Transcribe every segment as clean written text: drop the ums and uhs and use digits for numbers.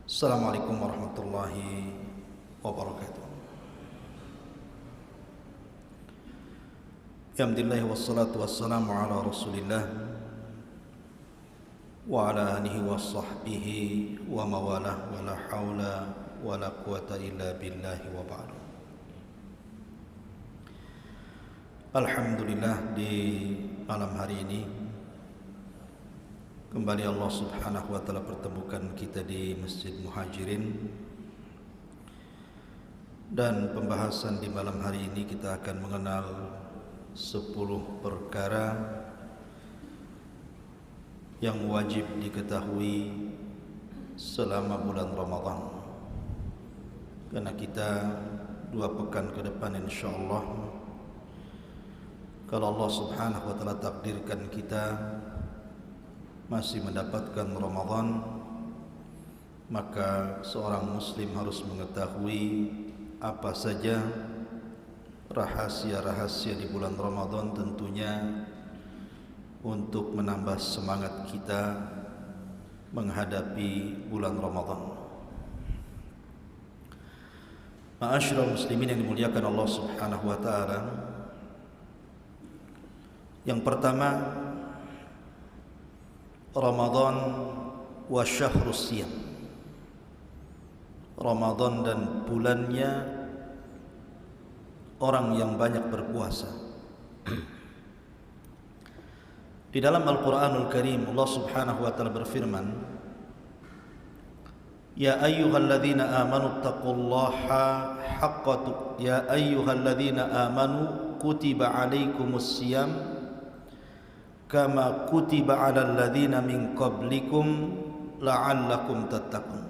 Assalamualaikum warahmatullahi wabarakatuh. Alhamdulillah wassalatu wassalamu ala Rasulillah wa ala alihi wa sahbihi wa mawalah wa la hawla wa la quwata illa billahi wa ba'du. Alhamdulillah, di malam hari ini kembali Allah subhanahu wa ta'ala pertemukan kita di Masjid Muhajirin, dan pembahasan di malam hari ini kita akan mengenal 10 perkara yang wajib diketahui selama bulan Ramadan, karena kita 2 pekan ke depan insyaallah, kalau Allah subhanahu wa ta'ala takdirkan kita masih mendapatkan Ramadan, maka seorang muslim harus mengetahui apa saja rahasia-rahasia di bulan Ramadan, tentunya untuk menambah semangat kita menghadapi bulan Ramadan. Ma'asyiral muslimin yang dimuliakan Allah subhanahu wa ta'ala, yang pertama, Ramadan wa syahrus siyam. Ramadan dan bulannya orang yang banyak berpuasa. Di dalam Al-Qur'anul Karim Allah Subhanahu wa taala berfirman, Ya ayyuhalladzina amanu taqullaha haqqa ya ayyuhalladzina amanu kutiba alaikumus siyam kama kutiba 'alal ladzina min qablikum la'allakum tattaqun.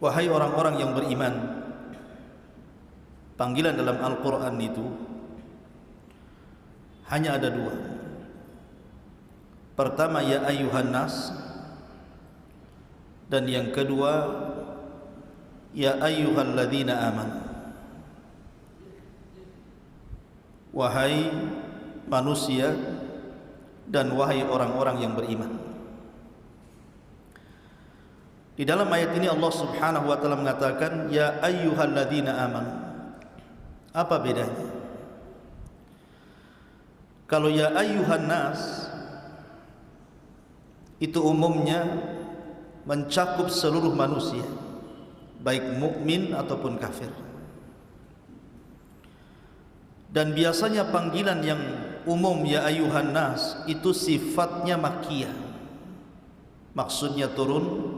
Wahai orang-orang yang beriman, panggilan dalam Al-Qur'an itu hanya ada 2. Pertama, ya ayyuhan nas, dan yang kedua, ya ayyuhalladzina amanu. Wahai manusia dan wahai orang-orang yang beriman. Di dalam ayat ini Allah subhanahu wa ta'ala mengatakan ya ayyuhalladzina amanu. Apa bedanya? Kalau ya ayyuhan nas itu umumnya mencakup seluruh manusia, baik mukmin ataupun kafir. Dan biasanya panggilan yang umum ya ayyuhan nas itu sifatnya makkiyah, maksudnya turun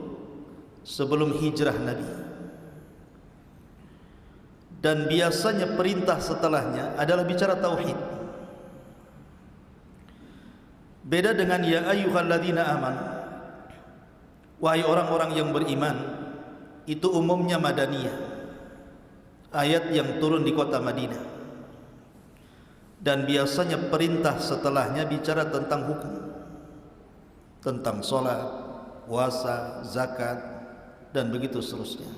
sebelum hijrah Nabi, dan biasanya perintah setelahnya adalah bicara tauhid. Beda dengan ya ayyuhalladzina amanu, wahai orang-orang yang beriman, itu umumnya madaniyah, ayat yang turun di kota Madinah, dan biasanya perintah setelahnya bicara tentang hukum, tentang sholat, puasa, zakat, dan begitu seterusnya.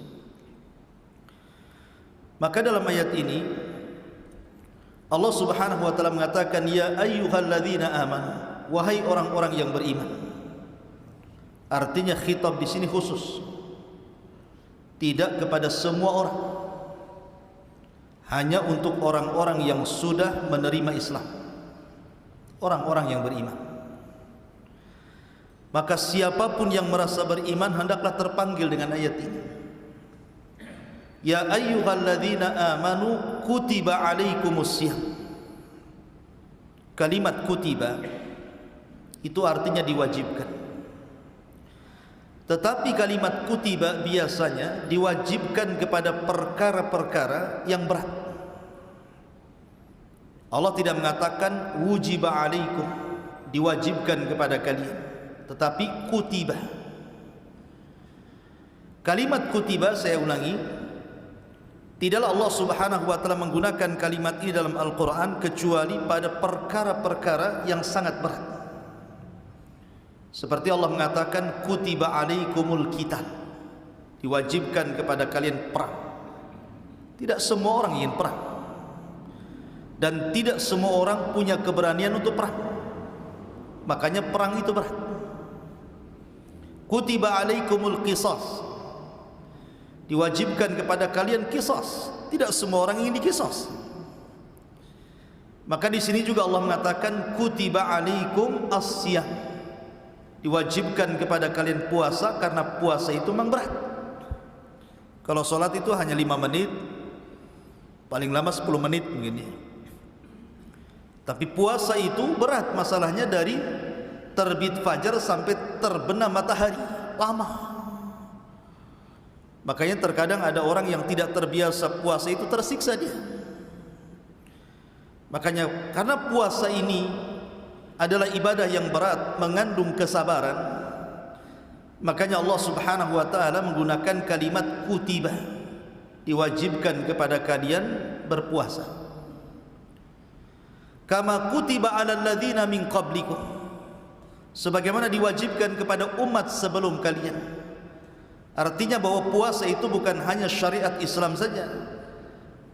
Maka dalam ayat ini Allah subhanahu wa ta'ala mengatakan ya ayyuhalladzina amanu, wahai orang-orang yang beriman. Artinya khitab di sini khusus, tidak kepada semua orang, hanya untuk orang-orang yang sudah menerima Islam, orang-orang yang beriman. Maka siapapun yang merasa beriman hendaklah terpanggil dengan ayat ini. Ya ayyuhalladzina amanu kutiba alaikumus siyam. Kalimat kutiba itu artinya diwajibkan. Tetapi kalimat kutiba biasanya diwajibkan kepada perkara-perkara yang berat. Allah tidak mengatakan wujiba alaikum, diwajibkan kepada kalian, tetapi kutiba. Kalimat kutiba, saya ulangi, tidaklah Allah subhanahu wa ta'ala menggunakan kalimat ini dalam Al-Quran kecuali pada perkara-perkara yang sangat berat. Seperti Allah mengatakan kutiba alaikumul qital, diwajibkan kepada kalian perang. Tidak semua orang ingin perang, dan tidak semua orang punya keberanian untuk perang. Makanya perang itu berat. kutiba alaikumul qisas, diwajibkan kepada kalian qisas. Tidak semua orang ingin diqisas. Maka di sini juga Allah mengatakan kutiba alaikum as-siyam, diwajibkan kepada kalian puasa karena puasa itu memang berat. Kalau sholat itu hanya 5 menit, paling lama 10 menit mungkin ya. Tapi puasa itu berat masalahnya, dari terbit fajar sampai terbenam matahari, lama. Makanya terkadang ada orang yang tidak terbiasa puasa itu tersiksa dia. Makanya karena puasa ini adalah ibadah yang berat, mengandung kesabaran, makanya Allah Subhanahu wa taala menggunakan kalimat kutiba, diwajibkan kepada kalian berpuasa. Kama kutiba 'alal ladzina min qablikum, sebagaimana diwajibkan kepada umat sebelum kalian. Artinya bahwa puasa itu bukan hanya syariat Islam saja,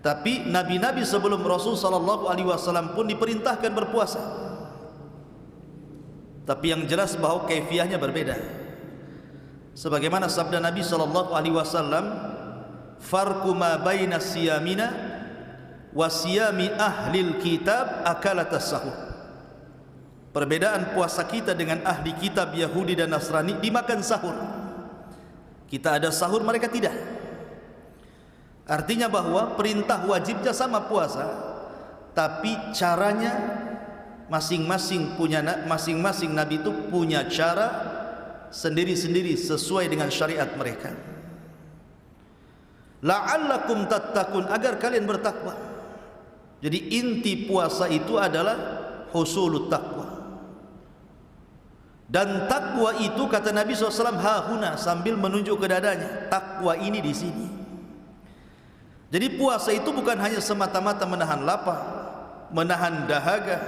tapi nabi-nabi sebelum Rasul sallallahu alaihi wasallam pun diperintahkan berpuasa. Tapi yang jelas bahwa kaifiahnya berbeda. Sebagaimana sabda Nabi sallallahu alaihi wasallam, farqu ma baina siyamina wa siyami ahlil kitab akalatas sahur. Perbedaan puasa kita dengan ahli kitab Yahudi dan Nasrani dimakan sahur. Kita ada sahur, mereka tidak. Artinya bahwa perintah wajibnya sama puasa, tapi caranya masing-masing nabi itu punya cara sendiri-sendiri sesuai dengan syariat mereka. La'allakum tattaqun, agar kalian bertakwa. Jadi inti puasa itu adalah husulut taqwa. Dan takwa itu kata Nabi SAW hahuna, sambil menunjuk ke dadanya, takwa ini di sini. Jadi puasa itu bukan hanya semata-mata menahan lapar, menahan dahaga,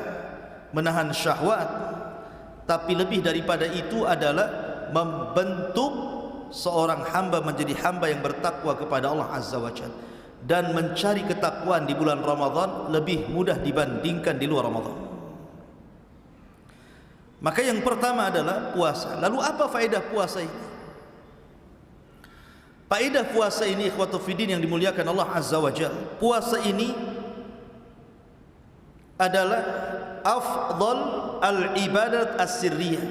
menahan syahwat, tapi lebih daripada itu adalah membentuk seorang hamba menjadi hamba yang bertakwa kepada Allah Azza wa Jalla, dan mencari ketakwaan di bulan Ramadan lebih mudah dibandingkan di luar Ramadan. Maka yang pertama adalah puasa. Lalu apa faedah puasa ini? Faedah puasa ini ikhwatu fiddin yang dimuliakan Allah Azza wa Jalla, puasa ini adalah afdal al-ibadat as-sirriyah,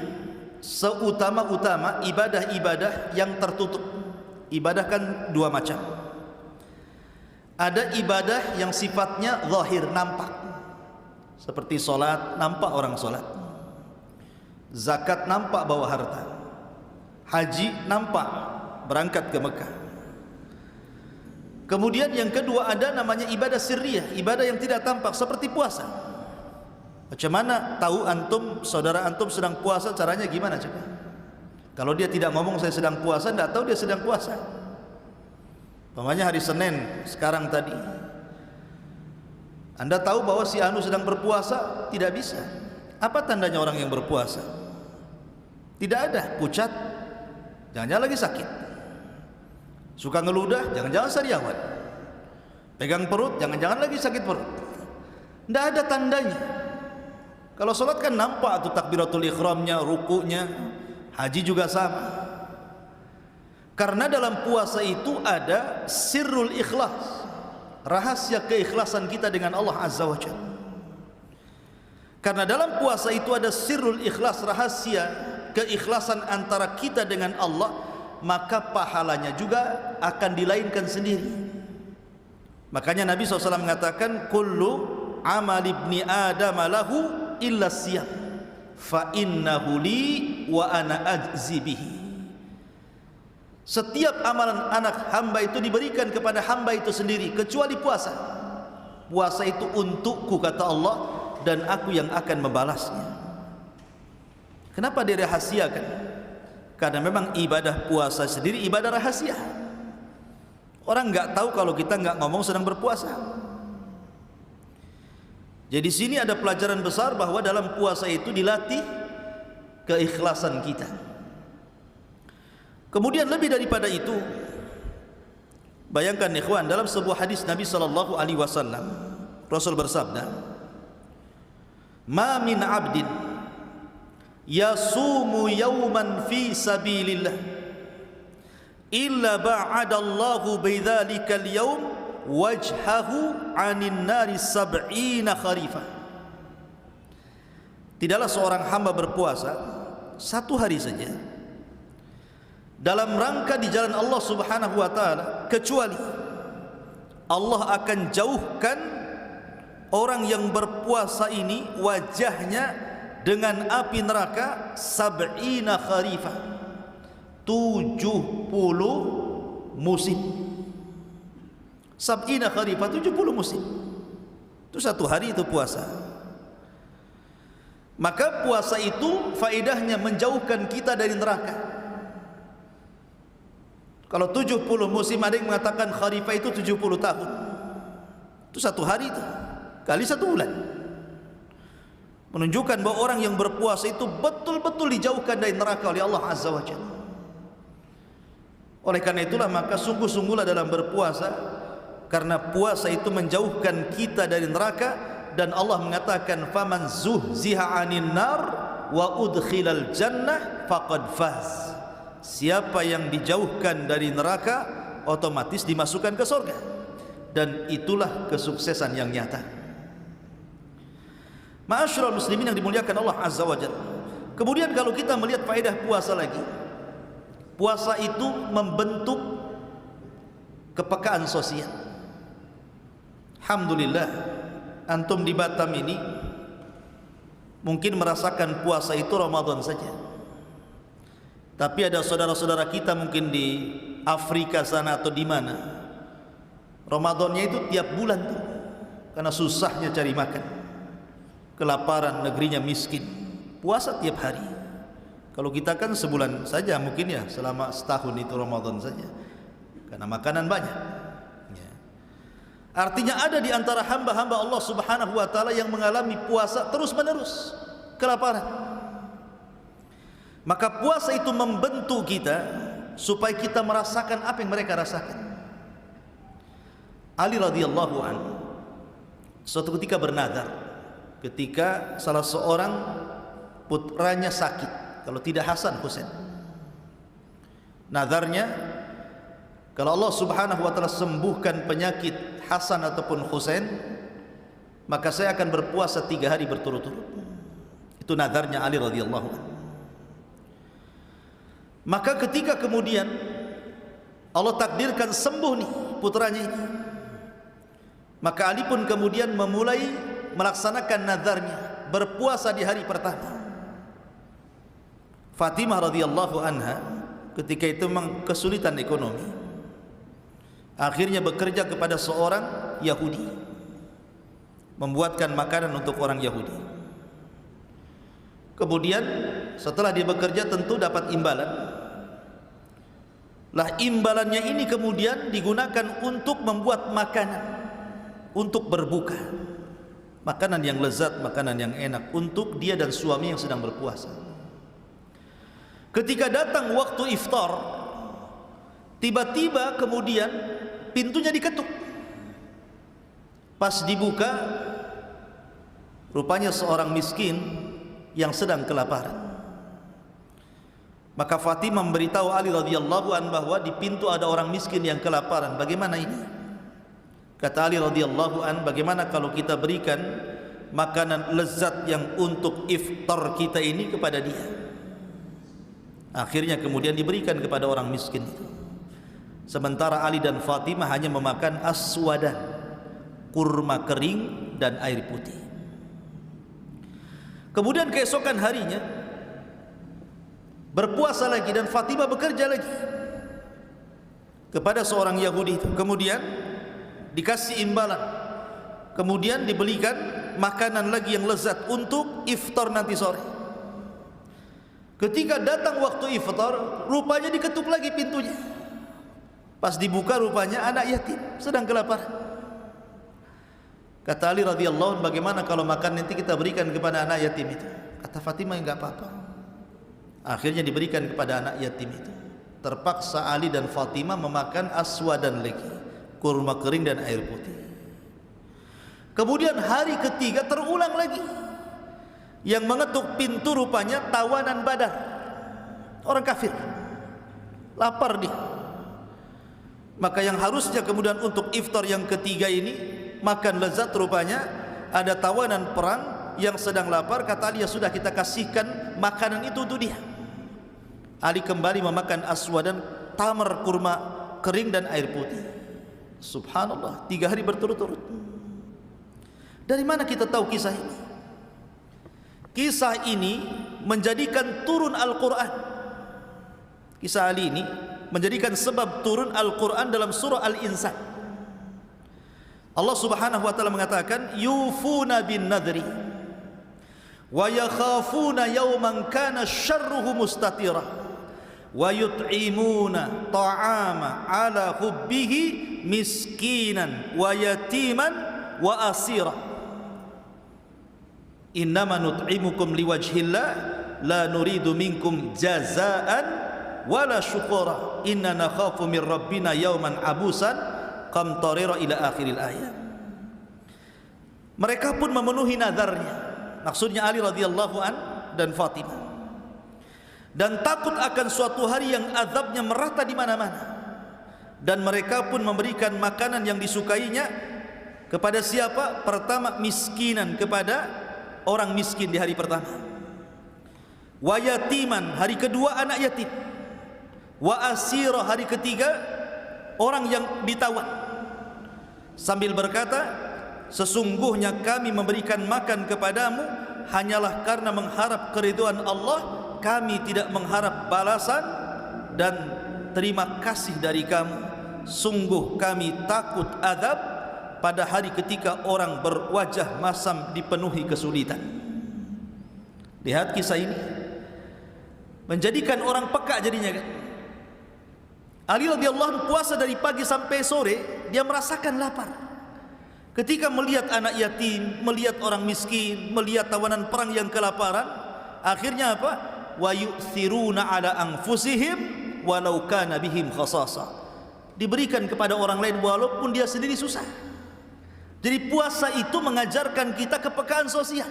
seutama-utama ibadah-ibadah yang tertutup. Ibadah kan dua macam. Ada ibadah yang sifatnya zahir, nampak, seperti solat, nampak orang solat. Zakat nampak bawa harta. Haji nampak berangkat ke Mekah. Kemudian yang kedua ada namanya ibadah sirriyah, ibadah yang tidak tampak, seperti puasa. Macam mana tahu antum, saudara antum sedang puasa, caranya gimana coba? Kalau dia tidak ngomong saya sedang puasa, tidak tahu dia sedang puasa. Umpamanya hari Senin sekarang tadi, Anda tahu bahwa si anu sedang berpuasa? Tidak bisa. Apa tandanya orang yang berpuasa? Tidak ada, pucat, jangan-jangan lagi sakit. Suka ngeludah, jangan-jangan sariawan. Pegang perut, jangan-jangan lagi sakit perut. Tidak ada tandanya. Kalau sholat kan nampak tuh takbiratul ikhramnya, rukunya. Haji juga sama. Karena dalam puasa itu ada sirrul ikhlas, rahasia keikhlasan kita dengan Allah Azza wa Jalla. Karena dalam puasa itu ada sirrul ikhlas, rahasia keikhlasan antara kita dengan Allah, maka pahalanya juga akan dilainkan sendiri. Makanya Nabi SAW mengatakan, kullu amal ibni adam lahu illa siyam fa innahu li wa ana ajzi bihi. Setiap amalan anak hamba itu diberikan kepada hamba itu sendiri, kecuali puasa. Puasa itu untukku kata Allah, dan aku yang akan membalasnya. Kenapa dirahasiakan? Karena memang ibadah puasa sendiri ibadah rahasia. Orang nggak tahu kalau kita nggak ngomong sedang berpuasa. Jadi sini ada pelajaran besar bahwa dalam puasa itu dilatih keikhlasan kita. Kemudian lebih daripada itu, bayangkan ikhwan, dalam sebuah hadis Nabi sallallahu alaihi wasallam, Rasul bersabda, "Ma min 'abdin yasumu yawman fi sabilillah illa ba'adallahu bidzalikal yawm wajhahu 'anin nari 70 kharifah. Tidaklah seorang hamba berpuasa satu hari saja dalam rangka di jalan Allah Subhanahu wa taala, kecuali Allah akan jauhkan orang yang berpuasa ini wajahnya dengan api neraka 70 kharifah, 70 musim. 70 kharifah, 70 musim. Itu satu hari itu puasa. Maka puasa itu faedahnya menjauhkan kita dari neraka. Kalau 70 musim, ada yang mengatakan kharifah itu 70 tahun. Itu satu hari itu kali satu bulan, menunjukkan bahwa orang yang berpuasa itu betul-betul dijauhkan dari neraka oleh Allah Azza wa Jalla. Oleh karena itulah maka sungguh-sungguhlah dalam berpuasa, karena puasa itu menjauhkan kita dari neraka. Dan Allah mengatakan faman zuhziha 'anil nar wa udkhilal jannah faqad faz. Siapa yang dijauhkan dari neraka otomatis dimasukkan ke surga, dan itulah kesuksesan yang nyata. Ma'asyiral muslimin yang dimuliakan Allah Azza wa Jalla. Kemudian kalau kita melihat faedah puasa lagi, puasa itu membentuk kepekaan sosial. Alhamdulillah, antum di Batam ini mungkin merasakan puasa itu Ramadan saja, tapi ada saudara-saudara kita mungkin di Afrika sana atau di mana, Ramadannya itu tiap bulan tuh, karena susahnya cari makan, kelaparan, negerinya miskin, puasa tiap hari. Kalau kita kan sebulan saja mungkin ya, selama setahun itu Ramadan saja, karena makanan banyak. Artinya ada di antara hamba-hamba Allah Subhanahu wa taala yang mengalami puasa terus-menerus, kelaparan. Maka puasa itu membentuk kita supaya kita merasakan apa yang mereka rasakan. Ali radhiyallahu anhu suatu ketika bernazar, ketika salah seorang putranya sakit, kalau tidak Hasan, Husain. Nazarnya, kalau Allah Subhanahu wa taala sembuhkan penyakit Hasan ataupun Husain, maka saya akan berpuasa 3 hari berturut-turut. Itu nazarnya Ali radhiyallahu anhu. Maka ketika kemudian Allah takdirkan sembuh nih putranya ini, maka Ali pun kemudian memulai melaksanakan nazarnya, berpuasa di hari pertama. Fatimah radhiyallahu anha ketika itu memang kesulitan ekonomi, akhirnya bekerja kepada seorang Yahudi, membuatkan makanan untuk orang Yahudi. Kemudian setelah dia bekerja tentu dapat imbalan. Lah imbalannya ini kemudian digunakan untuk membuat makanan, untuk berbuka, makanan yang lezat, makanan yang enak untuk dia dan suami yang sedang berpuasa. Ketika datang waktu iftar, tiba-tiba kemudian pintunya diketuk. Pas dibuka, rupanya seorang miskin yang sedang kelaparan. Maka Fatimah memberitahu Ali radhiyallahu anhu bahwa di pintu ada orang miskin yang kelaparan. Bagaimana ini? Kata Ali radhiyallahu anhu, bagaimana kalau kita berikan makanan lezat yang untuk iftar kita ini kepada dia? Akhirnya kemudian diberikan kepada orang miskin itu. Sementara Ali dan Fatimah hanya memakan aswadan, kurma kering dan air putih. Kemudian keesokan harinya berpuasa lagi dan Fatimah bekerja lagi kepada seorang Yahudi itu. Kemudian dikasih imbalan, kemudian dibelikan makanan lagi yang lezat untuk iftar nanti sore. Ketika datang waktu iftar, rupanya diketuk lagi pintunya. Pas dibuka, rupanya anak yatim sedang kelaparan. Kata Ali radhiyallahu anhu, bagaimana kalau makan nanti kita berikan kepada anak yatim itu? Kata Fatimah, enggak apa-apa. Akhirnya diberikan kepada anak yatim itu. Terpaksa Ali dan Fatimah memakan aswadan lagi, kurma kering dan air putih. Kemudian hari ketiga terulang lagi. Yang mengetuk pintu rupanya tawanan Badar, orang kafir, lapar dia. Maka yang harusnya kemudian untuk iftar yang ketiga ini makan lezat, rupanya ada tawanan perang yang sedang lapar. Kata Ali, ya sudah, kita kasihkan makanan itu untuk dia. Ali kembali memakan aswadan, tamar, kurma kering dan air putih. Subhanallah, 3 hari berturut-turut. Dari mana kita tahu kisah ini? Kisah ini menjadikan turun Al-Quran. Kisah Ali ini menjadikan sebab turun Al-Quran dalam surah Al-Insan. Allah Subhanahu wa taala mengatakan, yufuna bin nadri wa yakhafuna yawman kana syarruhu mustatira wa yut'imuna ta'ama ala hubbihi miskinan wa yatiman wa asira innama nut'imukum liwajhillah la nuridu minkum jazaan wala syukura inna nakhafu min rabbina yawman abusan qamtarira ila akhiril ayat. Mereka pun memenuhi nadarnya, maksudnya Ali radhiyallahu an dan Fatimah, dan takut akan suatu hari yang azabnya merata di mana-mana. Dan mereka pun memberikan makanan yang disukainya kepada siapa? Pertama, miskinan, kepada orang miskin di hari pertama. Wa yatiman, hari kedua anak yatim. Wa asira, hari ketiga orang yang ditawan. Sambil berkata, sesungguhnya kami memberikan makan kepadamu hanyalah karena mengharap keridhaan Allah, kami tidak mengharap balasan dan terima kasih dari kamu. Sungguh kami takut azab pada hari ketika orang berwajah masam dipenuhi kesulitan. Lihat kisah ini, menjadikan orang peka jadinya kan. Ali radhiyallahu anhu puasa dari pagi sampai sore, dia merasakan lapar. Ketika melihat anak yatim, melihat orang miskin, melihat tawanan perang yang kelaparan, akhirnya apa? Wa yu'thiruna ala anfusihim walau kana bihim khasasa. Diberikan kepada orang lain walaupun dia sendiri susah. Jadi puasa itu mengajarkan kita kepekaan sosial.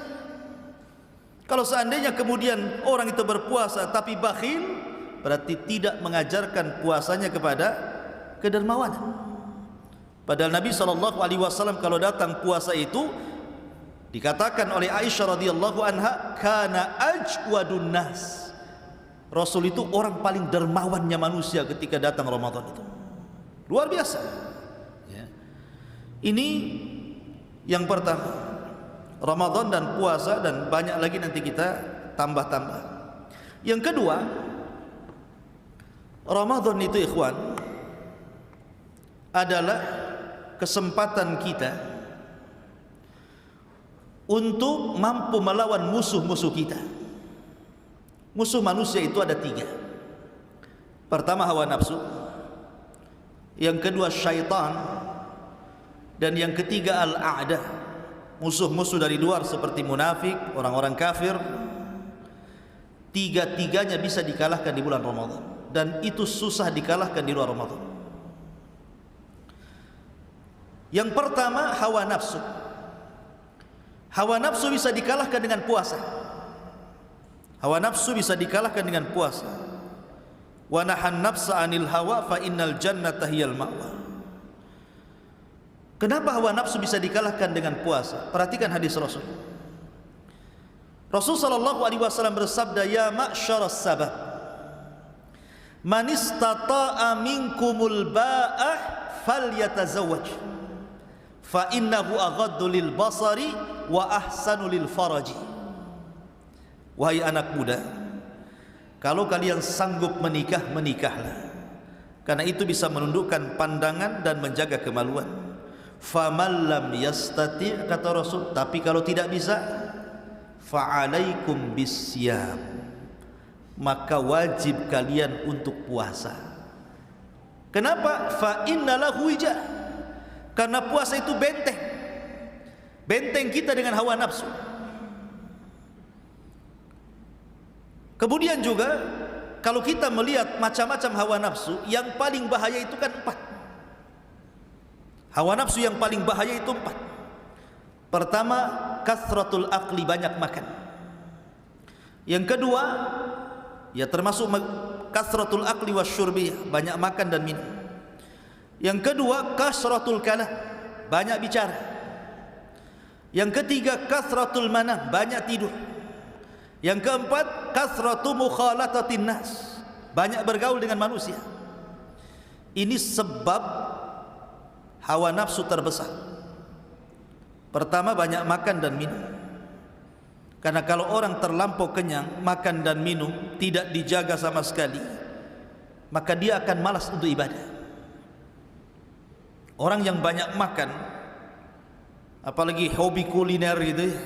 Kalau seandainya kemudian orang itu berpuasa tapi bakhil, berarti tidak mengajarkan puasanya kepada kedermawanan. Padahal Nabi SAW kalau datang puasa itu dikatakan oleh Aisyah radhiyallahu anha, kana ajwadun nas. Rasul itu orang paling dermawannya manusia ketika datang Ramadan itu. Luar biasa ya. Ini yang pertama, Ramadan dan puasa, dan banyak lagi nanti kita tambah-tambah. Yang kedua, Ramadan itu ikhwan adalah kesempatan kita untuk mampu melawan musuh-musuh kita. Musuh manusia itu ada 3. Pertama hawa nafsu, yang kedua syaitan, dan yang ketiga al-a'da, musuh-musuh dari luar seperti munafik, orang-orang kafir. 3-tiganya bisa dikalahkan di bulan Ramadan, dan itu susah dikalahkan di luar Ramadan. Yang pertama hawa nafsu. Hawa nafsu bisa dikalahkan dengan puasa. Hawa nafsu bisa dikalahkan dengan puasa. Wa nahan nafsa 'anil hawa fa innal jannata hiyal ma'wa. Kenapa hawa nafsu bisa dikalahkan dengan puasa? Perhatikan hadis Rasul. Rasul sallallahu alaihi wasallam bersabda, ya ma'syaras sabab, man istata'a minkumul ba'ah falyatazawwaj fa innahu aghaddu lil basari wa ahsanu lil faraji. Wahai anak muda, kalau kalian sanggup menikah, menikahlah, karena itu bisa menundukkan pandangan dan menjaga kemaluan. Faman lam yastati', kata Rasul, tapi kalau tidak bisa, fa'alaikum bisyam, maka wajib kalian untuk puasa. Kenapa? Fa innalahu wija, karena puasa itu benteng, benteng kita dengan hawa nafsu. Kemudian juga kalau kita melihat macam-macam hawa nafsu, yang paling bahaya itu kan 4. Hawa nafsu yang paling bahaya itu 4. Pertama, kasratul akli, banyak makan. Yang kedua, ya termasuk kasratul akli wasyurbi, banyak makan dan minum. Yang kedua, kasratul kalam, banyak bicara. Yang ketiga, kasratul manam, banyak tidur. Yang keempat, kasratu mukhalatatin nas, banyak bergaul dengan manusia. Ini sebab hawa nafsu terbesar. Pertama, banyak makan dan minum. Karena kalau orang terlampau kenyang, makan dan minum tidak dijaga sama sekali, maka dia akan malas untuk ibadah. Orang yang banyak makan, apalagi hobi kuliner gitu ya,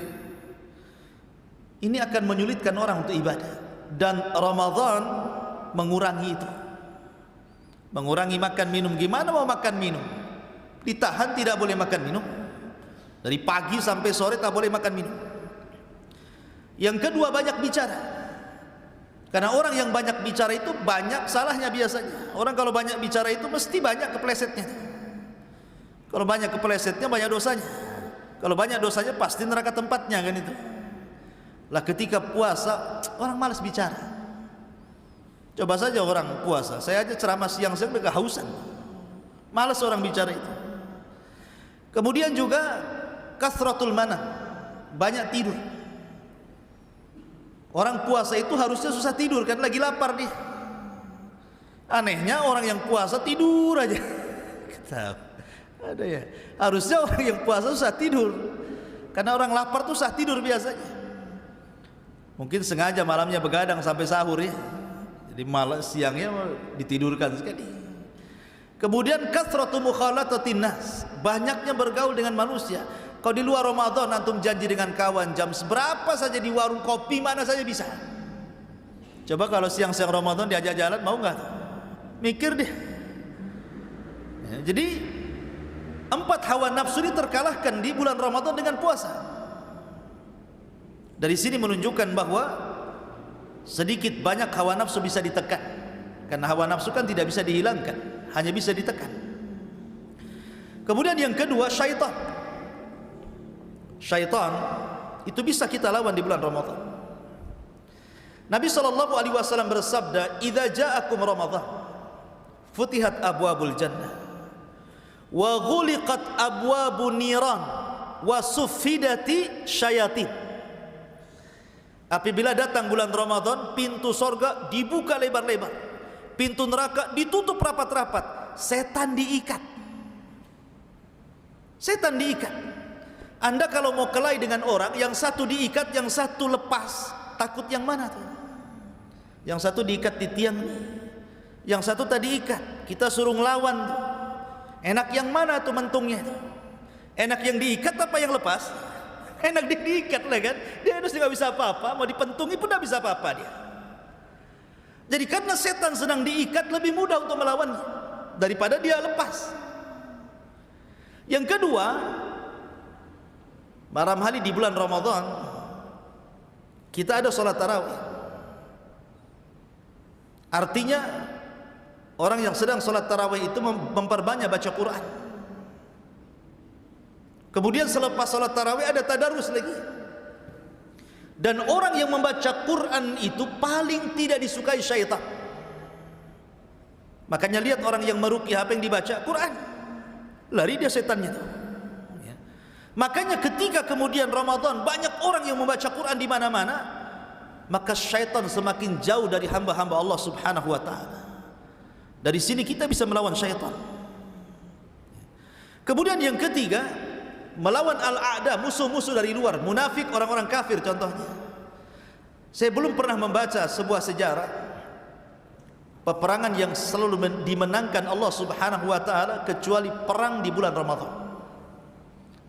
ini akan menyulitkan orang untuk ibadah. Dan Ramadan mengurangi itu, mengurangi makan minum. Gimana mau makan minum? Ditahan, tidak boleh makan minum. Dari pagi sampai sore tak boleh makan minum. Yang kedua, banyak bicara. Karena orang yang banyak bicara itu banyak salahnya biasanya. Orang kalau banyak bicara itu mesti banyak keplesetnya. Kalau banyak keplesetnya, banyak dosanya. Kalau banyak dosanya, pasti neraka tempatnya, kan itu. Lah ketika puasa, orang malas bicara. Coba saja orang puasa, saya aja ceramah siang-siang udah kehausan, malas orang bicara itu. Kemudian juga kasratul manam, banyak tidur. Orang puasa itu harusnya susah tidur, kan lagi lapar dia. Anehnya orang yang puasa tidur aja. Ada ya. Harusnya orang yang puasa susah tidur, karena orang lapar tuh susah tidur biasanya. Mungkin sengaja malamnya begadang sampai sahur ya. Jadi malam siangnya ditidurkan sekali. Kemudian kasratu mukhalatatin nas, banyaknya bergaul dengan manusia. Kalau di luar Ramadan antum janji dengan kawan jam seberapa saja di warung kopi mana saja bisa. Coba kalau siang-siang Ramadan diajak jalan, mau nggak? Mikir deh. Ya, jadi 4 hawa nafsu ini terkalahkan di bulan Ramadan dengan puasa. Dari sini menunjukkan bahwa sedikit banyak hawa nafsu bisa ditekan. Karena hawa nafsu kan tidak bisa dihilangkan, hanya bisa ditekan. Kemudian yang kedua, syaitan. Syaitan itu bisa kita lawan di bulan Ramadan. Nabi SAW bersabda, "Idza ja'akum Ramadan, futihat abwabul jannah, wa ghuliqat abwabun niran, wa suffidati syayatin." Apabila datang bulan Ramadan, pintu sorga dibuka lebar-lebar, pintu neraka ditutup rapat-rapat, setan diikat. Setan diikat. Anda kalau mau kelahi dengan orang, yang satu diikat, yang satu lepas, takut yang mana tuh? Yang satu diikat di tiang, yang satu tadi ikat, kita suruh ngelawan tuh. Enak yang mana tuh mentungnya tuh? Enak yang diikat apa yang lepas? Enak diikat lah kan. Dia harus tidak bisa apa-apa, mau dipentungi pun tidak bisa apa-apa dia. Jadi karena setan sedang diikat, lebih mudah untuk melawan daripada dia lepas. Yang kedua, malam hari di bulan Ramadan kita ada sholat tarawih. Artinya orang yang sedang sholat tarawih itu memperbanyak baca Quran. Kemudian selepas sholat tarawih ada tadarus lagi. Dan orang yang membaca Quran itu paling tidak disukai syaitan. Makanya lihat orang yang meruqyah, apa yang dibaca? Quran. Lari dia setannya tuh. Ya. Makanya ketika kemudian Ramadan banyak orang yang membaca Quran di mana-mana, maka syaitan semakin jauh dari hamba-hamba Allah Subhanahu wa taala. Dari sini kita bisa melawan syaitan. Kemudian yang ketiga, melawan al-a'da, musuh-musuh dari luar, munafik, orang-orang kafir contohnya. Saya belum pernah membaca sebuah sejarah peperangan yang selalu dimenangkan Allah Subhanahu wa taala kecuali perang di bulan Ramadan.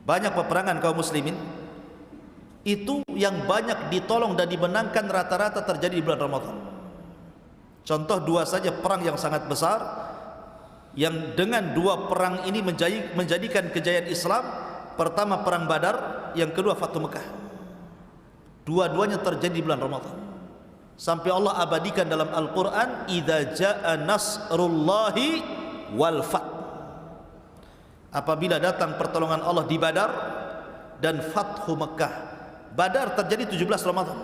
Banyak peperangan kaum muslimin itu yang banyak ditolong dan dimenangkan rata-rata terjadi di bulan Ramadan. Contoh dua saja perang yang sangat besar, yang dengan dua perang ini menjadikan kejayaan Islam. Pertama perang Badar, yang kedua Fathu Mekah. Dua-duanya terjadi di bulan Ramadan. Sampai Allah abadikan dalam Al-Quran, "Idza jaa nasrullahi wal fath." Apabila datang pertolongan Allah di Badar dan Fathu Mekah. Badar terjadi 17 Ramadan.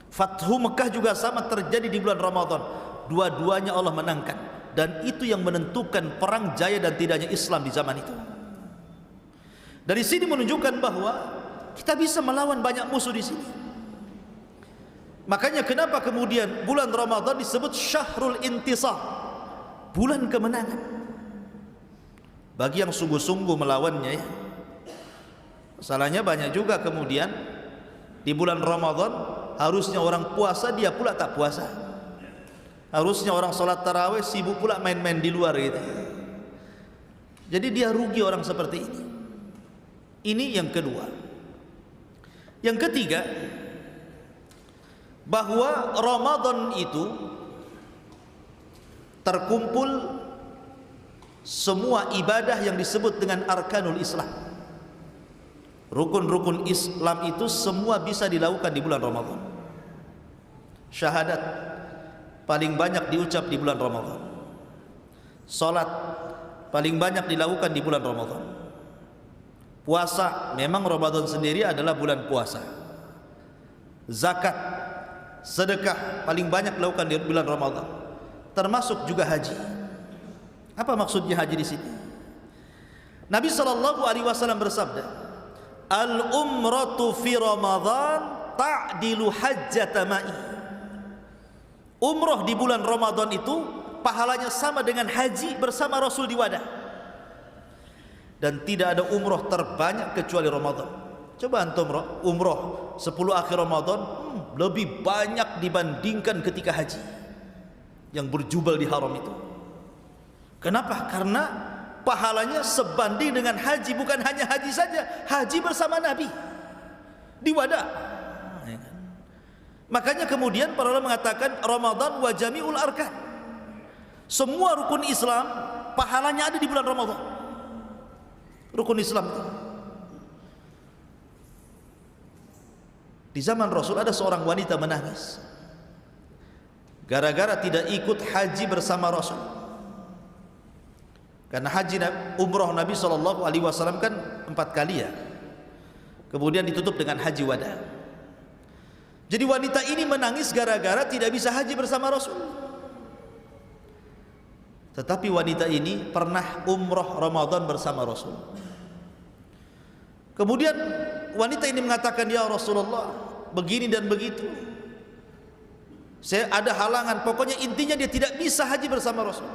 Fathu Mekah juga sama terjadi di bulan Ramadan. Dua-duanya Allah menangkan, dan itu yang menentukan perang jaya dan tidaknya Islam di zaman itu. Dari sini menunjukkan bahwa kita bisa melawan banyak musuh di sini. Makanya kenapa kemudian bulan Ramadan disebut Syahrul Intisar, bulan kemenangan. Bagi yang sungguh-sungguh melawannya ya. Masalahnya banyak juga kemudian di bulan Ramadan harusnya orang puasa, dia pula tak puasa. Harusnya orang sholat tarawih, sibuk pula main-main di luar gitu. Jadi dia rugi orang seperti ini. Ini yang kedua. Yang ketiga, bahwa Ramadan itu terkumpul semua ibadah yang disebut dengan arkanul Islam. Rukun-rukun Islam itu semua bisa dilakukan di bulan Ramadan. Syahadat paling banyak diucap di bulan Ramadan. Salat paling banyak dilakukan di bulan Ramadan. Puasa, memang Ramadan sendiri adalah bulan puasa. Zakat, sedekah paling banyak dilakukan di bulan Ramadan. Termasuk juga haji. Apa maksudnya haji di sini? Nabi SAW bersabda, "Al-umratu fi Ramadan ta'dilu hajjata ma'i." Umrah di bulan Ramadan itu pahalanya sama dengan haji bersama Rasul di Wada. Dan tidak ada umrah terbanyak kecuali Ramadan. Coba antum umrah 10 akhir Ramadan lebih banyak dibandingkan ketika haji yang berjubel di haram itu. Kenapa? Karena pahalanya sebanding dengan haji. Bukan hanya haji saja, haji bersama Nabi di Wada. Makanya kemudian para ulama mengatakan Ramadan wa jami'ul arkan. Semua rukun Islam pahalanya ada di bulan Ramadan. Rukun Islam itu. Di zaman Rasul ada seorang wanita menangis gara-gara tidak ikut haji bersama Rasul. Karena haji umrah Nabi SAW kan 4 kali ya. Kemudian ditutup dengan haji wada. Jadi wanita ini menangis gara-gara tidak bisa haji bersama Rasul. Tetapi wanita ini pernah umrah Ramadan bersama Rasul. Kemudian wanita ini mengatakan, "Ya Rasulullah, begini dan begitu. Saya ada halangan." Pokoknya intinya dia tidak bisa haji bersama Rasul.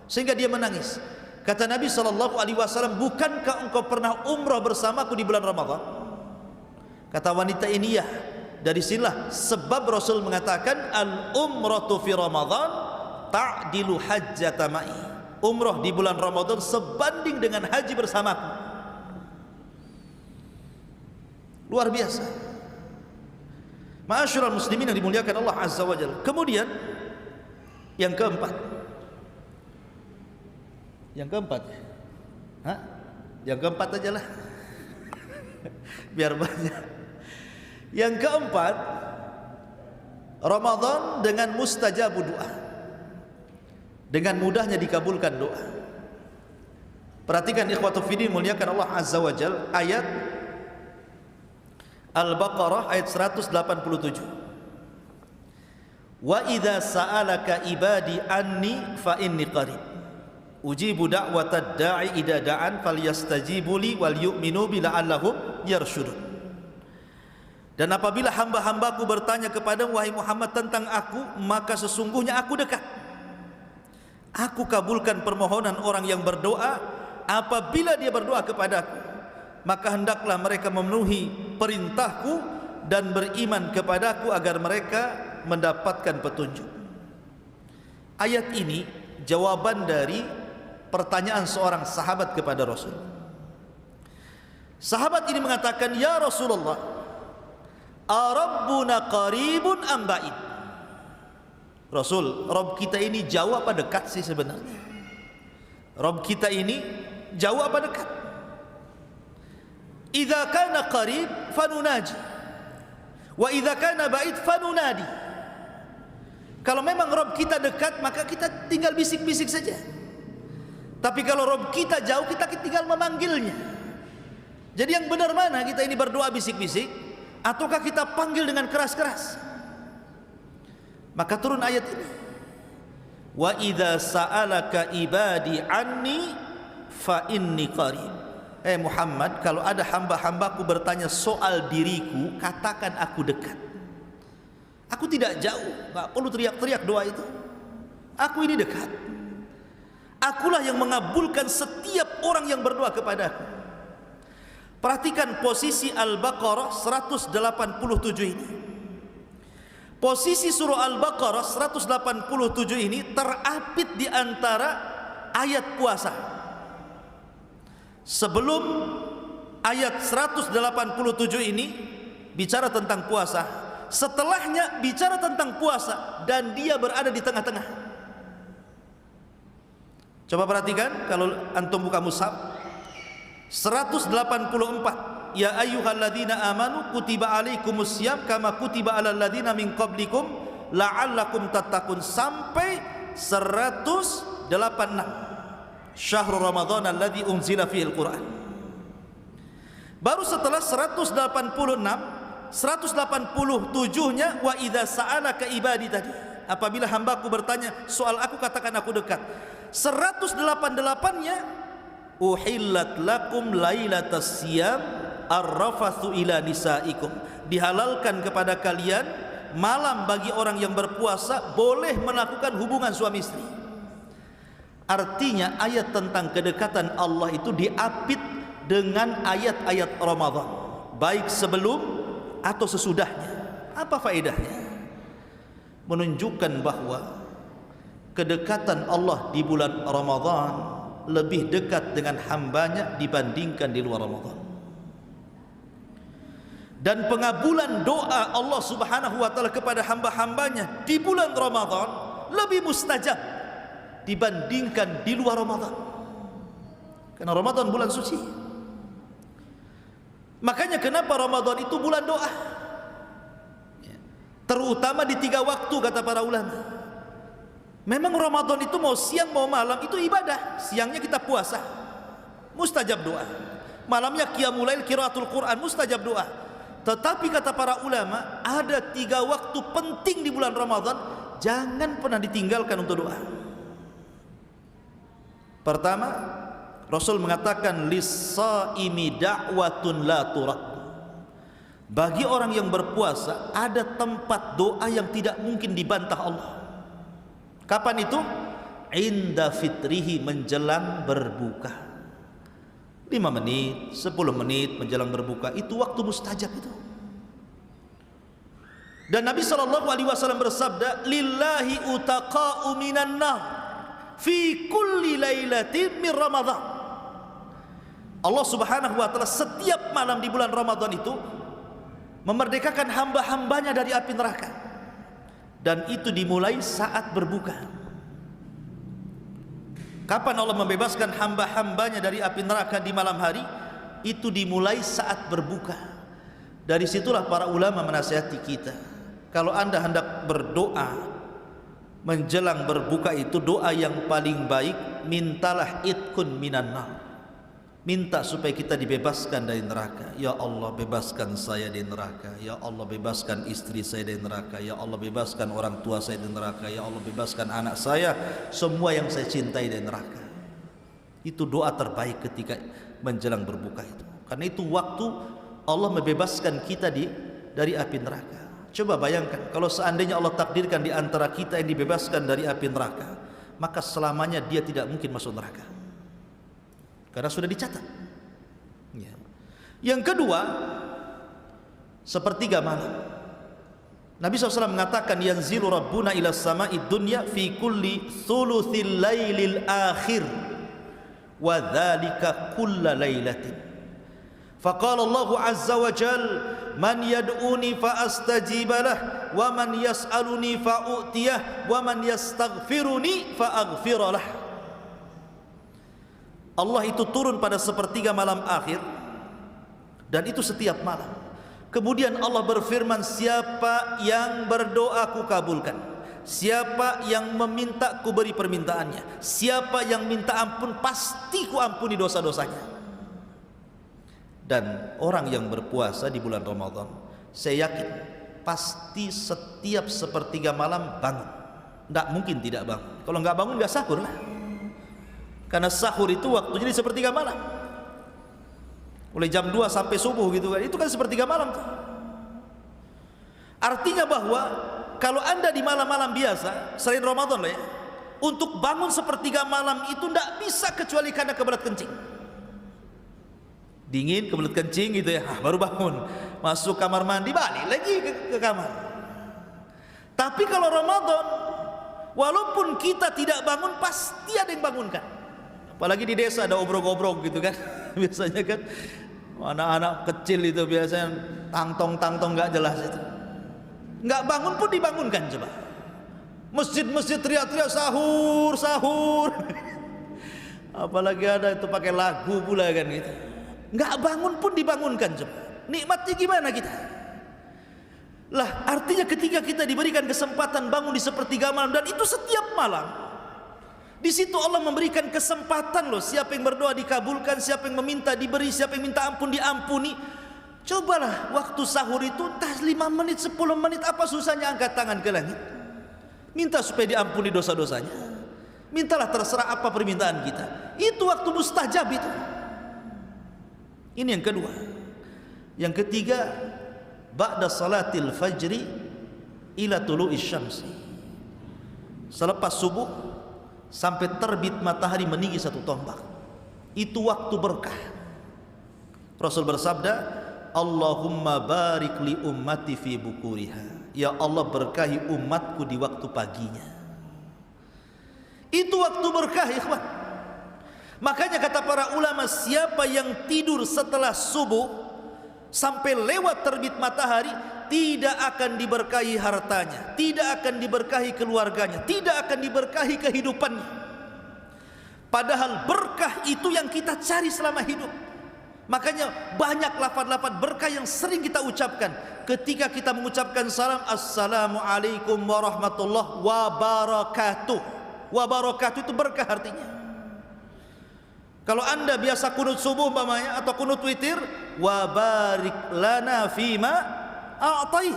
Sehingga dia menangis. Kata Nabi SAW, "Bukankah engkau pernah umrah bersamaku di bulan Ramadan?" Kata wanita ini, "Ya." Dari sinilah sebab Rasul mengatakan, "Al-umratu fi Ramadan ta'dilu hajjata ma'i." Umrah di bulan Ramadan sebanding dengan haji bersamaku. Luar biasa. Ma'asyiral muslimin yang dimuliakan Allah Azza wa Jalla. Kemudian yang keempat. Yang keempat. Hah? Yang keempat aja lah. Biar banyak. Yang keempat, Ramadan dengan mustajabu doa. Dengan mudahnya dikabulkan doa. Perhatikan ikhwatu fiddin muliakan Allah Azza wa Jalla, ayat Al-Baqarah ayat 187. "Wa idza sa'alaka ibadi anni fa inni qarib. Ujibu da'watad da'i idza da'an falyastajibu li wal yu'minu bi la'allahum yarshudun." Dan apabila hamba-hambaku bertanya kepadamu wahai Muhammad tentang aku, maka sesungguhnya aku dekat. Aku kabulkan permohonan orang yang berdoa apabila dia berdoa kepadaku. Maka hendaklah mereka memenuhi perintahku dan beriman kepadaku agar mereka mendapatkan petunjuk. Ayat ini jawaban dari pertanyaan seorang sahabat kepada Rasul. Sahabat ini mengatakan, "Ya Rasulullah, Arabbuna qaribun am ba'id?" Rasul, Rabb kita ini jauh apa dekat sih sebenarnya? Rabb kita ini jauh apa dekat? Idza kana qarib fanunaji wa idza kana ba'id fanunadi. Kalau memang Rabb kita dekat, maka kita tinggal bisik-bisik saja. Tapi kalau Rabb kita jauh, kita tinggal memanggilnya. Jadi yang benar mana, kita ini berdoa bisik-bisik ataukah kita panggil dengan keras-keras? Maka turun ayat ini. Wa idza sa'alaka ibadi anni fa inni qarib. Muhammad, kalau ada hamba-hambaku bertanya soal diriku, katakan aku dekat. Aku tidak jauh, enggak perlu teriak-teriak doa itu. Aku ini dekat. Akulah yang mengabulkan setiap orang yang berdoa kepadaku. Perhatikan posisi Al-Baqarah 187 ini. Posisi surah Al-Baqarah 187 ini terapit di antara ayat puasa. Sebelum ayat 187 ini bicara tentang puasa, setelahnya bicara tentang puasa, dan dia berada di tengah-tengah. Coba perhatikan kalau antum buka mushaf 184. Ya ayyuhalladzina amanu kutiba alaikumusiyam kama kutiba alal ladzina min qablikum la'allakum tattaqun, sampai 186. Syahrul Ramadan alladzi unzila fihil Qur'an. Baru setelah 186, 187-nya wa idza sa'alaka ibadi tadi. Apabila hambaku bertanya soal aku, katakan aku dekat. 188-nya uhillat lakum lailatas siyam ar-rafathu ila nisaikum. Dihalalkan kepada kalian malam bagi orang yang berpuasa boleh melakukan hubungan suami istri. Artinya ayat tentang kedekatan Allah itu diapit dengan ayat-ayat Ramadan, baik sebelum atau sesudahnya. Apa faedahnya? Menunjukkan bahwa kedekatan Allah di bulan Ramadan lebih dekat dengan hambanya dibandingkan di luar Ramadan. Dan pengabulan doa Allah Subhanahu wa taala kepada hamba-hambanya di bulan Ramadan lebih mustajab dibandingkan di luar Ramadan. Karena Ramadan bulan suci. Makanya kenapa Ramadan itu bulan doa? Terutama di 3 waktu, kata para ulama. Memang Ramadan itu mau siang mau malam itu ibadah. Siangnya kita puasa, mustajab doa. Malamnya qiyamul lail, qiraatul Quran, mustajab doa. Tetapi kata para ulama, ada 3 waktu penting di bulan Ramadan, jangan pernah ditinggalkan untuk doa. Pertama, Rasul mengatakan lis-shaimi da'watun la turad. Bagi orang yang berpuasa ada tempat doa yang tidak mungkin dibantah Allah. Kapan itu? Inda fitrihi, menjelang berbuka. 5 menit, 10 menit menjelang berbuka, itu waktu mustajab itu. Dan Nabi SAW bersabda, lillahi utaqa'u minan nar fi kulli lailatin min Ramadan. Allah Subhanahu wa taala setiap malam di bulan Ramadan itu memerdekakan hamba-hambanya dari api neraka. Dan itu dimulai saat berbuka. Kapan Allah membebaskan hamba-hambanya dari api neraka di malam hari? Itu dimulai saat berbuka. Dari situlah para ulama menasihati kita, kalau anda hendak berdoa menjelang berbuka, itu doa yang paling baik, mintalah itkun minan nar. Minta supaya kita dibebaskan dari neraka. Ya Allah, bebaskan saya dari neraka. Ya Allah, bebaskan istri saya dari neraka. Ya Allah, bebaskan orang tua saya dari neraka. Ya Allah, bebaskan anak saya, semua yang saya cintai dari neraka. Itu doa terbaik ketika menjelang berbuka itu. Karena itu waktu Allah membebaskan kita dari api neraka. Coba bayangkan kalau seandainya Allah takdirkan di antara kita yang dibebaskan dari api neraka, maka selamanya dia tidak mungkin masuk neraka. Karena sudah dicatat. Ya. Yang kedua, sepertiga malam. Nabi SAW mengatakan, yanzilu rabbuna ila sama'i dunya fi kulli thuluthil lailil akhir wa dhalika kulla lailatin. Faqala Allah azza wa jal, man yad'uni fa astajiba lah, wa man yas'aluni fa u'tiyah, wa man yastaghfiruni fa aghfira lah. Allah itu turun pada sepertiga malam akhir, dan itu setiap malam. Kemudian Allah berfirman, siapa yang berdoa ku kabulkan, siapa yang meminta ku beri permintaannya, siapa yang minta ampun pasti ku ampuni dosa-dosanya. Dan orang yang berpuasa di bulan Ramadan, saya yakin pasti setiap sepertiga malam bangun. Tidak mungkin tidak bangun. Kalau nggak bangun nggak sahur lah. Karena sahur itu waktunya di sepertiga malam. Mulai jam 2 sampai subuh gitu kan. Itu kan sepertiga malam tuh. Artinya bahwa kalau Anda di malam-malam biasa selain Ramadan lah ya, untuk bangun sepertiga malam itu tidak bisa kecuali karena kebelet kencing. Dingin, kebelet kencing gitu ya, baru bangun, masuk kamar mandi, balik lagi ke kamar. Tapi kalau Ramadan, walaupun kita tidak bangun, pasti ada yang bangunkan. Apalagi di desa ada obrok-obrok gitu kan. Biasanya kan anak-anak kecil itu biasanya tangtong nggak jelas itu, nggak bangun pun dibangunkan. Coba masjid-masjid teriak-teriak sahur sahur. Apalagi ada itu pakai lagu pula kan gitu. Nggak bangun pun dibangunkan. Coba nikmatnya gimana kita lah. Artinya ketika kita diberikan kesempatan bangun di sepertiga malam, dan itu setiap malam, di situ Allah memberikan kesempatan loh. Siapa yang berdoa dikabulkan, siapa yang meminta diberi, siapa yang minta ampun diampuni. Cobalah waktu sahur itu entah 5 menit 10 menit, apa susahnya angkat tangan ke langit, minta supaya diampuni dosa-dosanya. Mintalah, terserah apa permintaan kita. Itu waktu mustajab itu. Ini yang kedua. Yang ketiga, ba'da salatil fajri ila tulu'is syamsi, selepas subuh sampai terbit matahari meninggi 1 tombak. Itu waktu berkah. Rasul bersabda, Allahumma barik li ummati fi bukuriha. Ya Allah, berkahi umatku di waktu paginya. Itu waktu berkah, ikhwan. Makanya kata para ulama, siapa yang tidur setelah subuh sampai lewat terbit matahari, tidak akan diberkahi hartanya, tidak akan diberkahi keluarganya, tidak akan diberkahi kehidupannya. Padahal berkah itu yang kita cari selama hidup. Makanya banyak lafaz-lafaz berkah yang sering kita ucapkan ketika kita mengucapkan salam, Assalamualaikum warahmatullahi wabarakatuh. Wabarakatuh itu berkah artinya. Kalau Anda biasa kunut subuh umpamanya atau kunut witir, wa barik lana fima a'tait.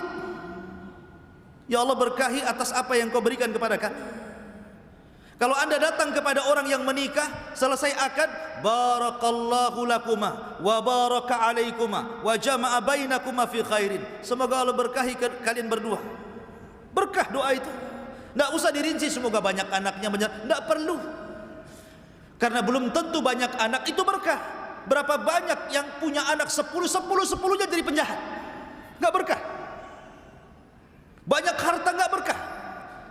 Ya Allah, berkahi atas apa yang Kau berikan kepada kami. Kalau Anda datang kepada orang yang menikah, selesai akad, barakallahu lakuma wa baraka alaikuma wa jama'a bainakuma fi khairin. Semoga Allah berkahi kalian berdua. Berkah doa itu. Tidak usah dirinci semoga banyak anaknya, tidak perlu. Karena belum tentu banyak anak itu berkah. Berapa banyak yang punya anak 10-10-10-nya jadi penjahat, nggak berkah. Banyak harta nggak berkah.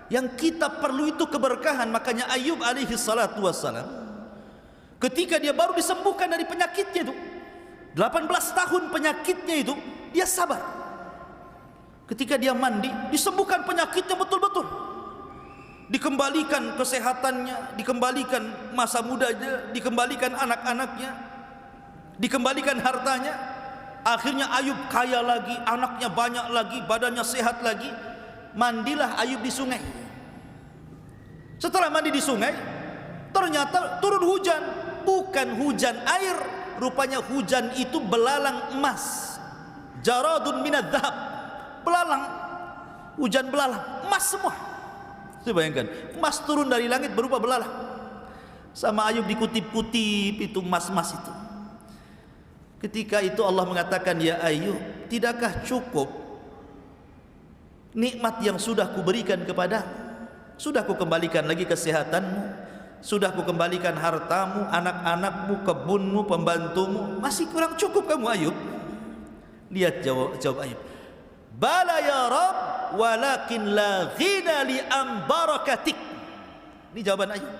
Yang kita perlu itu keberkahan. Makanya Ayub alaihi salatu wassalam, ketika dia baru disembuhkan dari penyakitnya itu, 18 tahun penyakitnya itu, dia sabar. Ketika dia mandi, disembuhkan penyakitnya betul-betul. Dikembalikan kesehatannya, dikembalikan masa mudanya, dikembalikan anak-anaknya, dikembalikan hartanya. Akhirnya Ayub kaya lagi, anaknya banyak lagi, badannya sehat lagi. Mandilah Ayub di sungai. Setelah mandi di sungai, ternyata turun hujan. Bukan hujan air, rupanya hujan itu belalang emas. Jaradun minadz dzahab. Belalang, hujan belalang, emas semua. Coba bayangkan, emas turun dari langit berupa belalang. Sama Ayub dikutip-kutip itu emas-emas itu. Ketika itu Allah mengatakan, ya Ayub, tidakkah cukup nikmat yang sudah kuberikan kepadamu? Sudah kukembalikan lagi kesehatanmu, sudah kukembalikan hartamu, anak-anakmu, kebunmu, pembantumu. Masih kurang cukup kamu Ayub? Lihat jawab Ayub, bala ya Rabb, walakin la ghina li am barakatik. Ini jawaban Ayub.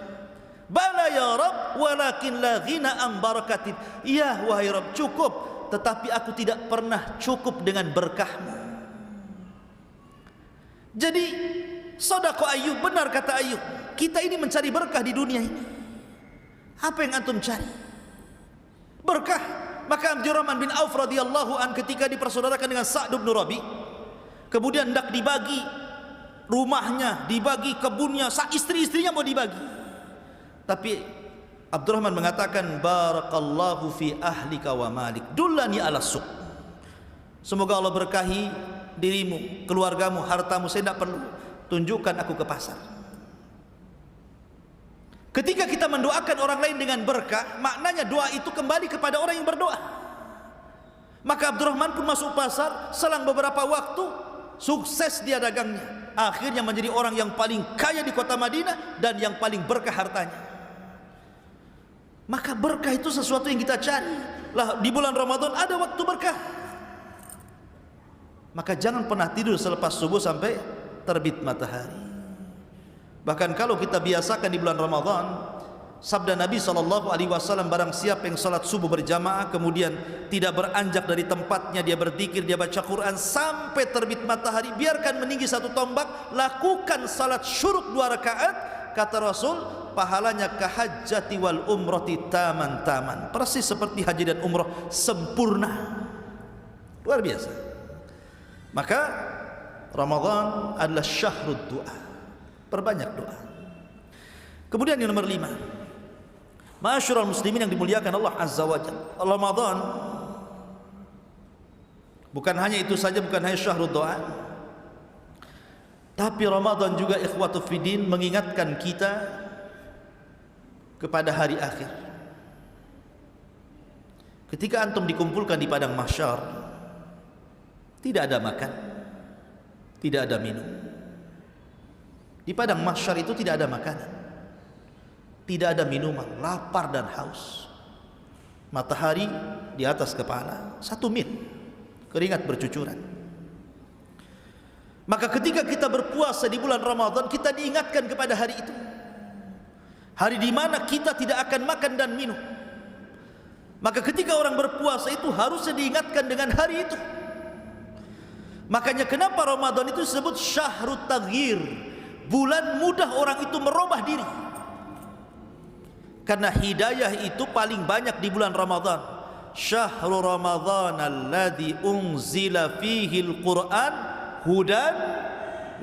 Bala ya Rabb, walakin la ghina am barakatik. Ya wahai Rabb, cukup, tetapi aku tidak pernah cukup dengan berkahmu. Jadi sedekah Ayub, benar kata Ayub, kita ini mencari berkah di dunia ini. Apa yang antum cari? Berkah. Maka Abdurrahman bin Auf radhiyallahu an ketika dipersaudarakan dengan Sa'd bin Rabi, kemudian hendak dibagi rumahnya, dibagi kebunnya, istri-istrinya mau dibagi. Tapi Abdurrahman mengatakan, barakallahu fi ahlika wa malik, dullani ala suq. Semoga Allah berkahi dirimu, keluargamu, hartamu, saya tidak perlu. Tunjukkan aku ke pasar. Ketika kita mendoakan orang lain dengan berkah, maknanya doa itu kembali kepada orang yang berdoa. Maka Abdurrahman pun masuk pasar, selang beberapa waktu sukses dia dagangnya. Akhirnya menjadi orang yang paling kaya di kota Madinah dan yang paling berkah hartanya. Maka berkah itu sesuatu yang kita cari. Lah di bulan Ramadan ada waktu berkah. Maka jangan pernah tidur selepas subuh sampai terbit matahari. Bahkan kalau kita biasakan di bulan Ramadan, sabda Nabi SAW, barang siapa yang salat subuh berjamaah kemudian tidak beranjak dari tempatnya, dia berzikir, dia baca Quran sampai terbit matahari, biarkan meninggi satu tombak, lakukan salat syuruk 2 rakaat, kata Rasul, pahalanya kahajjati wal umrati taman-taman, persis seperti haji dan umrah sempurna. Luar biasa. Maka Ramadan adalah syahrud doa, perbanyak doa. Kemudian yang nomor 5, ma'asyiral muslimin yang dimuliakan Allah Azza wa Jalla, Ramadan bukan hanya itu saja, bukan hanya syahrud doa, tapi Ramadan juga ikhwatu fiddin mengingatkan kita kepada hari akhir. Ketika antum dikumpulkan di padang mahsyar, tidak ada makan, tidak ada minum. Di padang mahsyar itu tidak ada makanan, tidak ada minuman, lapar dan haus. Matahari di atas kepala 1 mil, keringat bercucuran. Maka ketika kita berpuasa di bulan Ramadan, kita diingatkan kepada hari itu, hari di mana kita tidak akan makan dan minum. Maka ketika orang berpuasa itu harusnya diingatkan dengan hari itu. Makanya kenapa Ramadan itu disebut syahrut taghyir, bulan mudah orang itu merubah diri. Karena hidayah itu paling banyak di bulan Ramadan. Syahrul Ramadan alladzi unzila fihi al-Qur'an hudan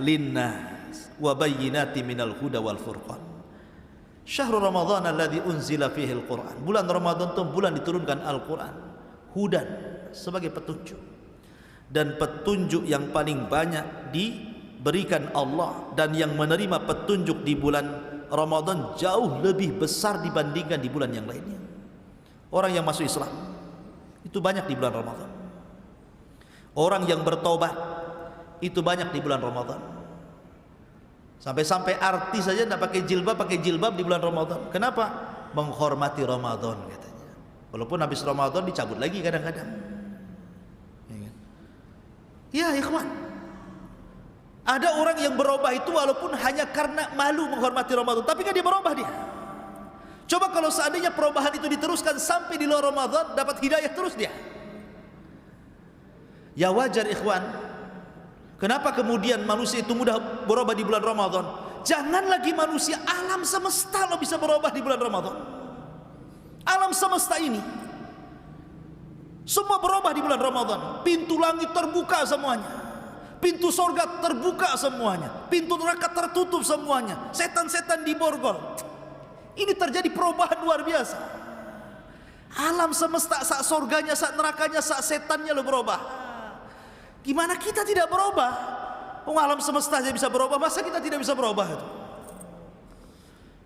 linnas wa bayyinatin minal huda wal furqan. Syahrul Ramadan alladzi unzila fihi al-Qur'an. Bulan Ramadan itu bulan diturunkan Al-Qur'an. Hudan sebagai petunjuk. Dan petunjuk yang paling banyak diberikan Allah, dan yang menerima petunjuk di bulan Ramadan jauh lebih besar dibandingkan di bulan yang lainnya. Orang yang masuk Islam itu banyak di bulan Ramadan. Orang yang bertobat itu banyak di bulan Ramadan. Sampai-sampai artis saja tidak pakai jilbab di bulan Ramadan. Kenapa? Menghormati Ramadan katanya. Walaupun habis Ramadan dicabut lagi kadang-kadang. Ya ikhwan, ada orang yang berubah itu walaupun hanya karena malu menghormati Ramadan, tapi kan dia berubah dia. Coba kalau seandainya perubahan itu diteruskan sampai di luar Ramadan, dapat hidayah terus dia. Ya wajar ikhwan. Kenapa kemudian manusia itu mudah berubah di bulan Ramadan? Jangan lagi manusia, alam semesta lo bisa berubah di bulan Ramadan. Alam semesta ini semua berubah di bulan Ramadan. Pintu langit terbuka semuanya, pintu sorga terbuka semuanya, pintu neraka tertutup semuanya, setan-setan diborgol. Ini terjadi perubahan luar biasa. Alam semesta, sak sorganya, sak nerakanya, sak setannya lo berubah. Gimana kita tidak berubah? Alam semesta saja bisa berubah, masa kita tidak bisa berubah itu?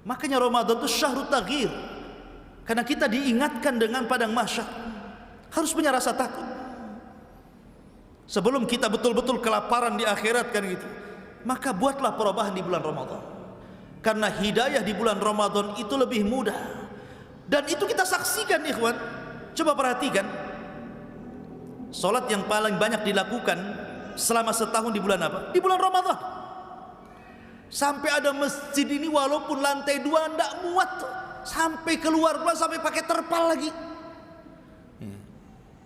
Makanya Ramadan itu syahrut taghyir, karena kita diingatkan dengan padang mahsyar. Harus punya rasa takut sebelum kita betul-betul kelaparan di akhirat kan gitu. Maka buatlah perubahan di bulan Ramadan, karena hidayah di bulan Ramadan itu lebih mudah. Dan itu kita saksikan ikhwan. Coba perhatikan, solat yang paling banyak dilakukan selama setahun di bulan apa? Di bulan Ramadan. Sampai ada masjid ini walaupun lantai 2 tidak muat, sampai keluar sampai pakai terpal lagi,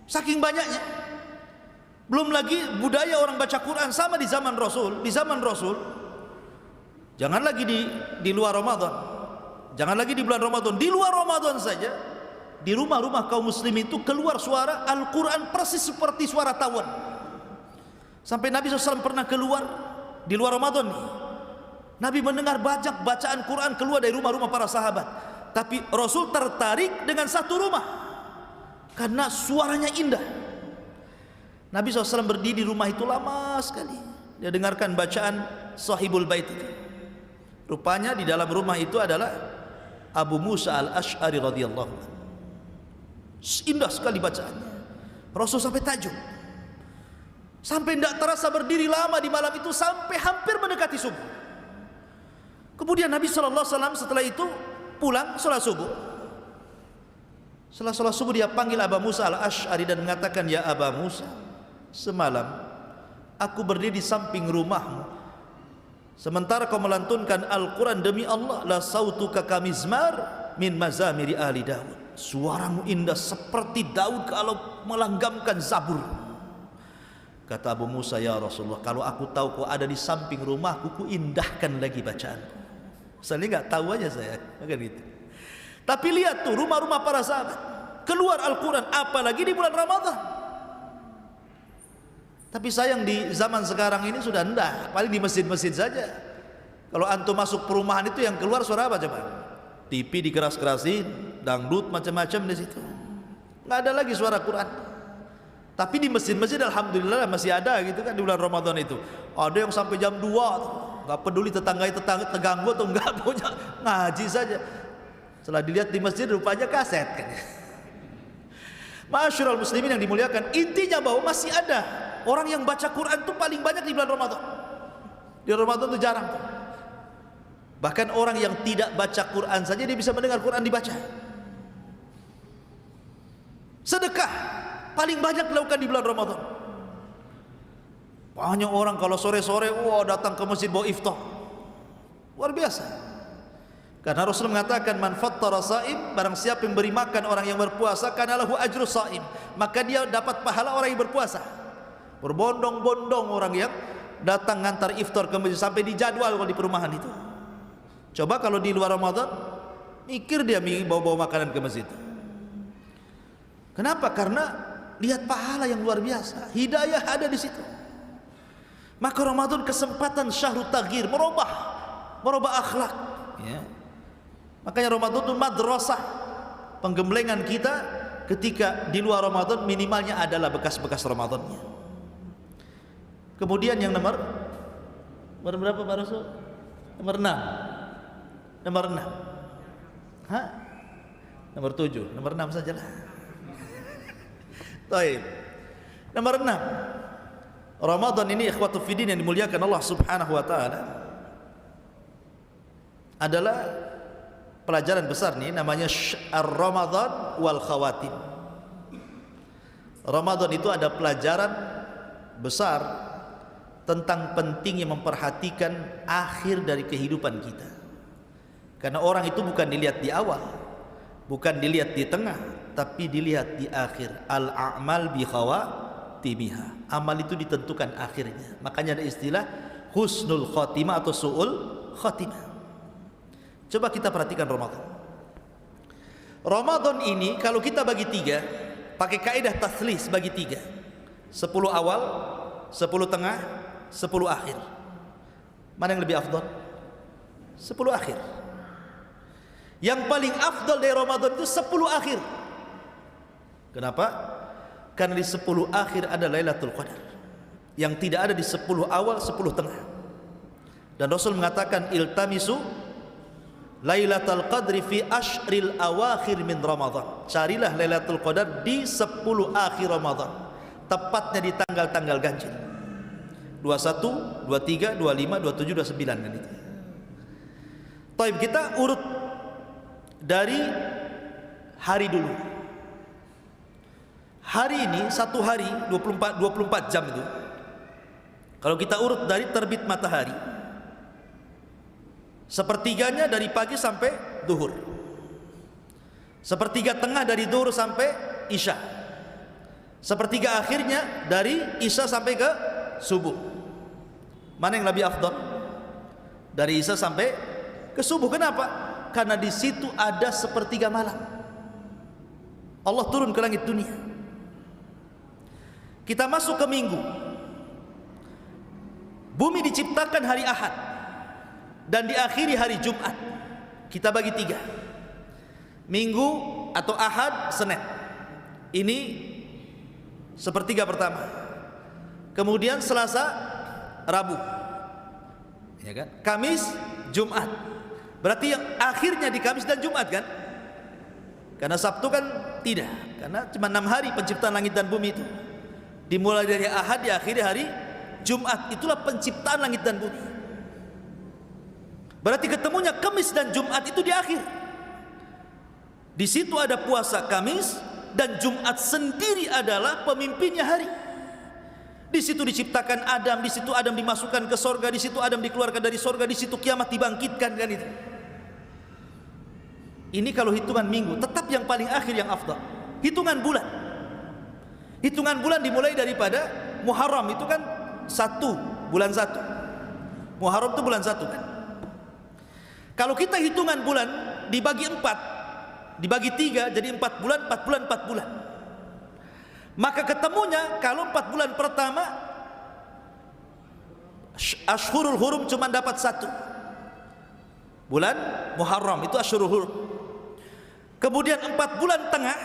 saking banyaknya. Belum lagi budaya orang baca Quran sama di zaman Rasul. Di zaman Rasul, jangan lagi di luar Ramadan, jangan lagi di bulan Ramadan, di luar Ramadan saja, di rumah-rumah kaum muslim itu keluar suara Al-Quran persis seperti suara tawon. Sampai Nabi SAW pernah keluar di luar Ramadan nih, Nabi mendengar bacaan Quran keluar dari rumah-rumah para sahabat. Tapi Rasul tertarik dengan satu rumah karena suaranya indah. Nabi SAW berdiri di rumah itu lama sekali. Dia dengarkan bacaan Sahibul Bait itu. Rupanya di dalam rumah itu adalah Abu Musa al-Ash'ari radhiyallahu anhu. Indah sekali bacaannya. Rasul sampai takjub. Sampai tidak terasa berdiri lama di malam itu sampai hampir mendekati subuh. Kemudian Nabi SAW setelah itu pulang sholat subuh. Setelah sholat subuh dia panggil Abu Musa al-Ash'ari dan mengatakan, ya Abu Musa, semalam aku berdiri di samping rumahmu sementara kau melantunkan Al-Quran, demi Allah la sautuka kamizmar min mazamiri ahli Daud, suaramu indah seperti Daud kalau melanggamkan zabur. Kata Abu Musa, ya Rasulullah, kalau aku tahu kau ada di samping rumahku, ku indahkan lagi bacaanku. Saya nggak tahu aja saya, kan gitu. Tapi lihat tuh rumah-rumah para sahabat keluar Al-Quran, apalagi di bulan Ramadan. Tapi sayang di zaman sekarang ini sudah enggak, paling di masjid-masjid saja. Kalau antum masuk perumahan itu yang keluar suara apa coba? TV dikeras-kerasin, dangdut macam-macam di situ. Nggak ada lagi suara Quran. Tapi di masjid-masjid alhamdulillah masih ada gitu kan di bulan Ramadan itu. Ada yang sampai jam 2, nggak peduli tetangga terganggu atau enggak, pokoknya ngaji saja. Setelah dilihat di masjid rupanya kaset kan. Ma'asyiral muslimin yang dimuliakan, intinya bahwa masih ada orang yang baca Quran itu paling banyak di bulan Ramadan. Di Ramadan itu jarang. Bahkan orang yang tidak baca Quran saja dia bisa mendengar Quran dibaca. Sedekah paling banyak dilakukan di bulan Ramadan. Banyak orang kalau sore-sore datang ke masjid bawa iftar. Luar biasa. Karena Rasul mengatakan, man fattara saim, barang siapa yang beri makan orang yang berpuasa, kana lahu ajru saim, maka dia dapat pahala orang yang berpuasa. Berbondong-bondong orang yang datang ngantar iftar ke masjid sampai dijadwal di perumahan itu. Coba kalau di luar Ramadan, mikir dia bawa-bawa makanan ke masjid. Kenapa? Karena lihat pahala yang luar biasa, hidayah ada di situ. Maka Ramadan kesempatan syahrut taghyir, merubah akhlak. Ya. Makanya Ramadan itu madrasah penggemblengan kita ketika di luar Ramadan minimalnya adalah bekas-bekas Ramadannya. Kemudian yang nomor berapa Pak Rasul? Nomor 6. Nomor 6. Hah? Nomor 7, nomor 6 sajalah. Baik. Nomor 6. Ramadan ini ikhwatu fiddin yang dimuliakan Allah Subhanahu wa taala adalah pelajaran besar nih, namanya Ar-Ramadan wal Khawatim. Ramadan itu ada pelajaran besar tentang pentingnya memperhatikan akhir dari kehidupan kita. Karena orang itu bukan dilihat di awal, bukan dilihat di tengah, tapi dilihat di akhir. Al-a'mal bi khawatimiha. Amal itu ditentukan akhirnya. Makanya ada istilah husnul khotimah atau su'ul khotimah. Coba kita perhatikan Ramadan. Ramadan ini kalau kita bagi 3, pakai kaidah taslis bagi 3. 10 awal, 10 tengah, 10 akhir. Mana yang lebih afdal? 10 akhir. Yang paling afdal dari Ramadan itu 10 akhir. Kenapa? Karena di 10 akhir ada Lailatul Qadar, yang tidak ada di 10 awal, 10 tengah. Dan Rasul mengatakan, iltamisu Lailatul Qadri fi ashril awakhir min Ramadan. Carilah Lailatul Qadar di 10 akhir Ramadan, tepatnya di tanggal-tanggal ganjil. 21, 23, 25, 27, 29 kan itu. Taib, kita urut dari hari dulu. Hari ini satu hari 24 jam itu. Kalau kita urut dari terbit matahari, sepertiganya dari pagi sampai duhur, sepertiga tengah dari duhur sampai isya, sepertiga akhirnya dari isya sampai ke subuh. Mana yang lebih afdal? Dari isya sampai ke subuh. Kenapa? Karena di situ ada sepertiga malam. Allah turun ke langit dunia. Kita masuk ke minggu. Bumi diciptakan hari Ahad dan diakhiri hari Jumat. Kita bagi 3. Minggu atau Ahad, Senin. Ini sepertiga pertama. kemudian Selasa, Rabu, ya kan? Kamis, Jumat. Berarti yang akhirnya di Kamis dan Jumat kan? Karena Sabtu kan tidak, karena cuma 6 hari penciptaan langit dan bumi itu. Dimulai dari Ahad, diakhiri hari Jumat. Itulah penciptaan langit dan bumi. Berarti ketemunya Kamis dan Jumat itu di akhir. Di situ ada puasa Kamis, dan Jumat sendiri adalah pemimpinnya hari. Di situ diciptakan Adam, di situ Adam dimasukkan ke sorga, di situ Adam dikeluarkan dari sorga, di situ kiamat dibangkitkan kan itu. Ini kalau hitungan minggu, tetap yang paling akhir yang afdal. Hitungan bulan. Hitungan bulan dimulai daripada Muharram, itu kan 1, bulan 1. Muharram itu bulan 1 kan. Kalau kita hitungan bulan dibagi 4, dibagi 3 jadi 4 bulan, 4 bulan, 4 bulan. Maka ketemunya kalau 4 bulan pertama Ashhurul Hurum cuma dapat 1. Bulan Muharram itu Ashhurul Hurum. Kemudian 4 bulan tengah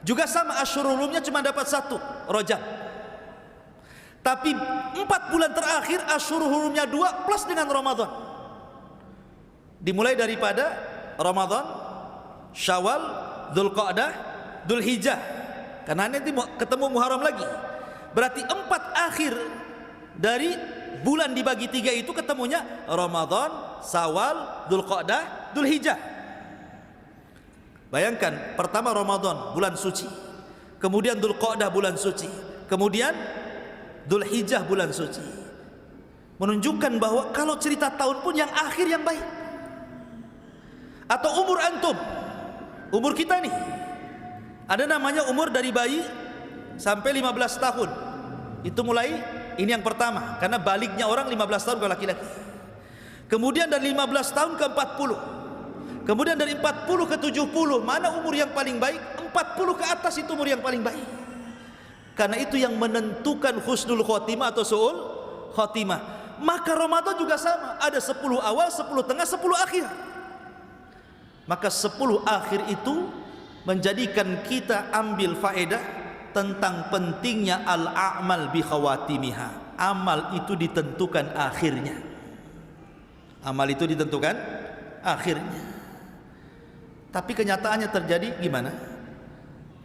juga sama, Ashhurul Hurumnya cuma dapat 1, Rajab. Tapi 4 bulan terakhir Ashhurul Hurumnya 2 plus dengan Ramadan. Dimulai daripada Ramadan, Syawal, Dzulqa'dah, Dzulhijjah. Karena nanti ketemu Muharram lagi. Berarti 4 akhir dari bulan dibagi 3 itu ketemunya Ramadan, Syawal, Dzulqa'dah, Dzulhijjah. Bayangkan, pertama Ramadan bulan suci, kemudian Dzulqa'dah bulan suci, kemudian Dzulhijjah bulan suci. Menunjukkan bahwa kalau cerita tahun pun yang akhir yang baik. Atau umur antum, umur kita nih, ada namanya umur dari bayi sampai 15 tahun. Itu mulai, ini yang pertama, karena baliknya orang 15 tahun kalau laki-laki. Kemudian dari 15 tahun ke 40. Kemudian dari 40 ke 70. Mana umur yang paling baik? 40 ke atas itu umur yang paling baik. Karena itu yang menentukan husnul khotimah atau su'ul khotimah. Maka Ramadan juga sama, ada 10 awal, 10 tengah, 10 akhir. Maka 10 akhir itu menjadikan kita ambil faedah tentang pentingnya al-a'mal bi khawatimiha. Amal itu ditentukan akhirnya. Amal itu ditentukan akhirnya. Tapi kenyataannya terjadi gimana?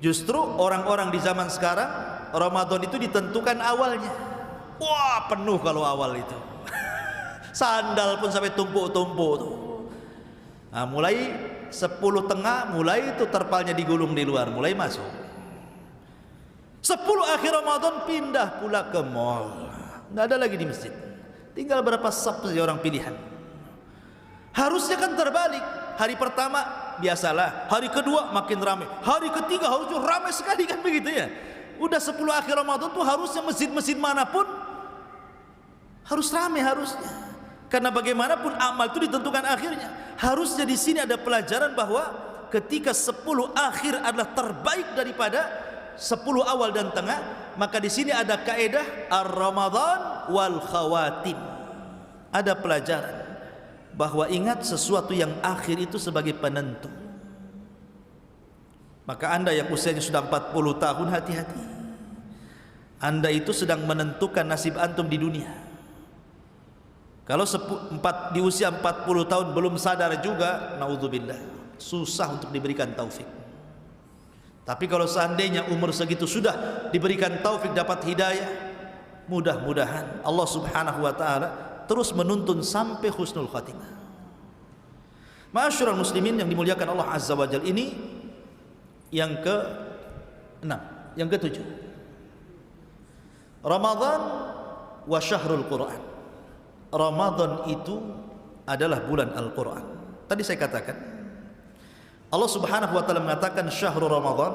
Justru orang-orang di zaman sekarang Ramadan itu ditentukan awalnya. Wah, penuh kalau awal itu. Sandal pun sampai tumpuk-tumpuk tuh. Nah, mulai 10 tengah, mulai itu terpalnya digulung di luar, mulai masuk. 10 akhir Ramadan pindah pula ke mall. Nggak ada lagi di masjid. Tinggal berapa saf saja orang pilihan. Harusnya kan terbalik. Hari pertama biasalah, hari kedua makin ramai, hari ketiga harusnya ramai sekali kan begitu ya. Udah 10 akhir Ramadan tuh harusnya masjid-masjid manapun harus ramai harusnya. Karena bagaimanapun amal itu ditentukan akhirnya. Harusnya di sini ada pelajaran bahwa ketika 10 akhir adalah terbaik daripada 10 awal dan tengah, maka di sini ada kaidah ar-Ramadan wal khawatim. Ada pelajaran bahwa ingat sesuatu yang akhir itu sebagai penentu. Maka Anda yang usianya sudah 40 tahun, hati-hati. Anda itu sedang menentukan nasib antum di dunia. Kalau di usia 40 tahun belum sadar juga, naudzubillah, susah untuk diberikan taufik. Tapi kalau seandainya umur segitu sudah diberikan taufik, dapat hidayah, mudah-mudahan Allah Subhanahu wa taala terus menuntun sampai husnul khatimah. Ma'asyiral muslimin yang dimuliakan Allah Azza wa Jalla, ini yang ke-6, yang ke-7. Ramadan wa syahrul Quran. Ramadan itu adalah bulan Al-Quran. Tadi saya katakan Allah Subhanahu wa taala mengatakan syahrul Ramadan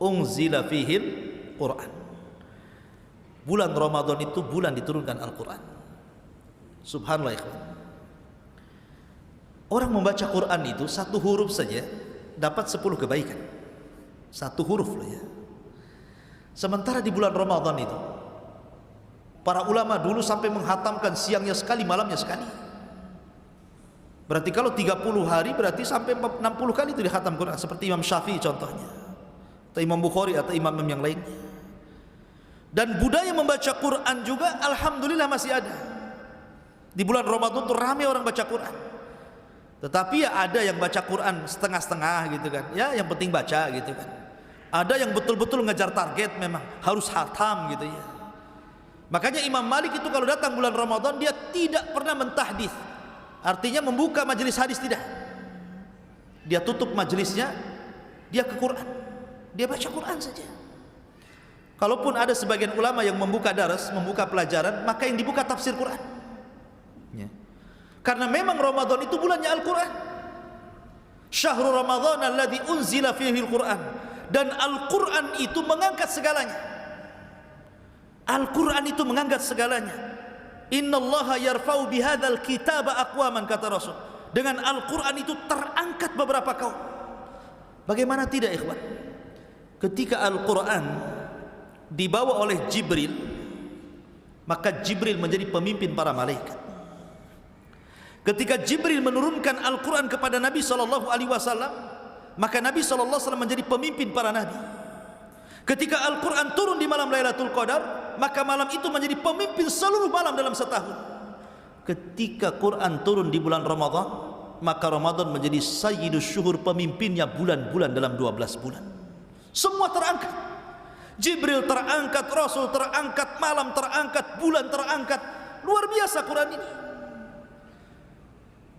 unzila fihil Quran. Bulan Ramadan itu bulan diturunkan Al-Quran. Subhanallah ikhwan. Orang membaca Quran itu 1 huruf saja dapat 10 kebaikan. 1 huruf loh ya. Sementara di bulan Ramadan itu para ulama dulu sampai menghatamkan siangnya sekali, malamnya sekali. Berarti kalau 30 hari berarti sampai 60 kali itu dihatam Quran. Seperti Imam Syafi'i contohnya, atau Imam Bukhari, atau imam yang lainnya. Dan budaya membaca Quran juga alhamdulillah masih ada. Di bulan Ramadan tuh ramai orang baca Quran. Tetapi ya ada yang baca Quran setengah-setengah gitu kan. Ya yang penting baca gitu kan. Ada yang betul-betul ngejar target, memang harus khatam gitu ya. Makanya Imam Malik itu kalau datang bulan Ramadan dia tidak pernah mentahdits. Artinya membuka majelis hadis, tidak. Dia tutup majelisnya, dia ke Quran. Dia baca Quran saja. Kalaupun ada sebagian ulama yang membuka daras, membuka pelajaran, maka yang dibuka tafsir Quran ya. Karena memang Ramadan itu bulannya Al-Quran. Syahrul Ramadan alladzi unzila fihi Al-Quran. Dan Al-Quran itu mengangkat segalanya. Al-Quran itu mengangkat segalanya. Innallaha yarfa'u bihadzal kitaba aqwaman, kata Rasul. Dengan Al-Quran itu terangkat beberapa kaum. Bagaimana tidak ikhwan? Ketika Al-Quran dibawa oleh Jibril, maka Jibril menjadi pemimpin para malaikat. Ketika Jibril menurunkan Al-Quran kepada Nabi SAW, maka Nabi SAW menjadi pemimpin para nabi. Ketika Al-Quran turun di malam Lailatul Qadar, maka malam itu menjadi pemimpin seluruh malam dalam setahun. Ketika Quran turun di bulan Ramadan, maka Ramadan menjadi sayyidus syuhur, pemimpinnya bulan-bulan dalam 12 bulan. Semua terangkat. Jibril terangkat, Rasul terangkat, malam terangkat, bulan terangkat. Luar biasa Quran ini.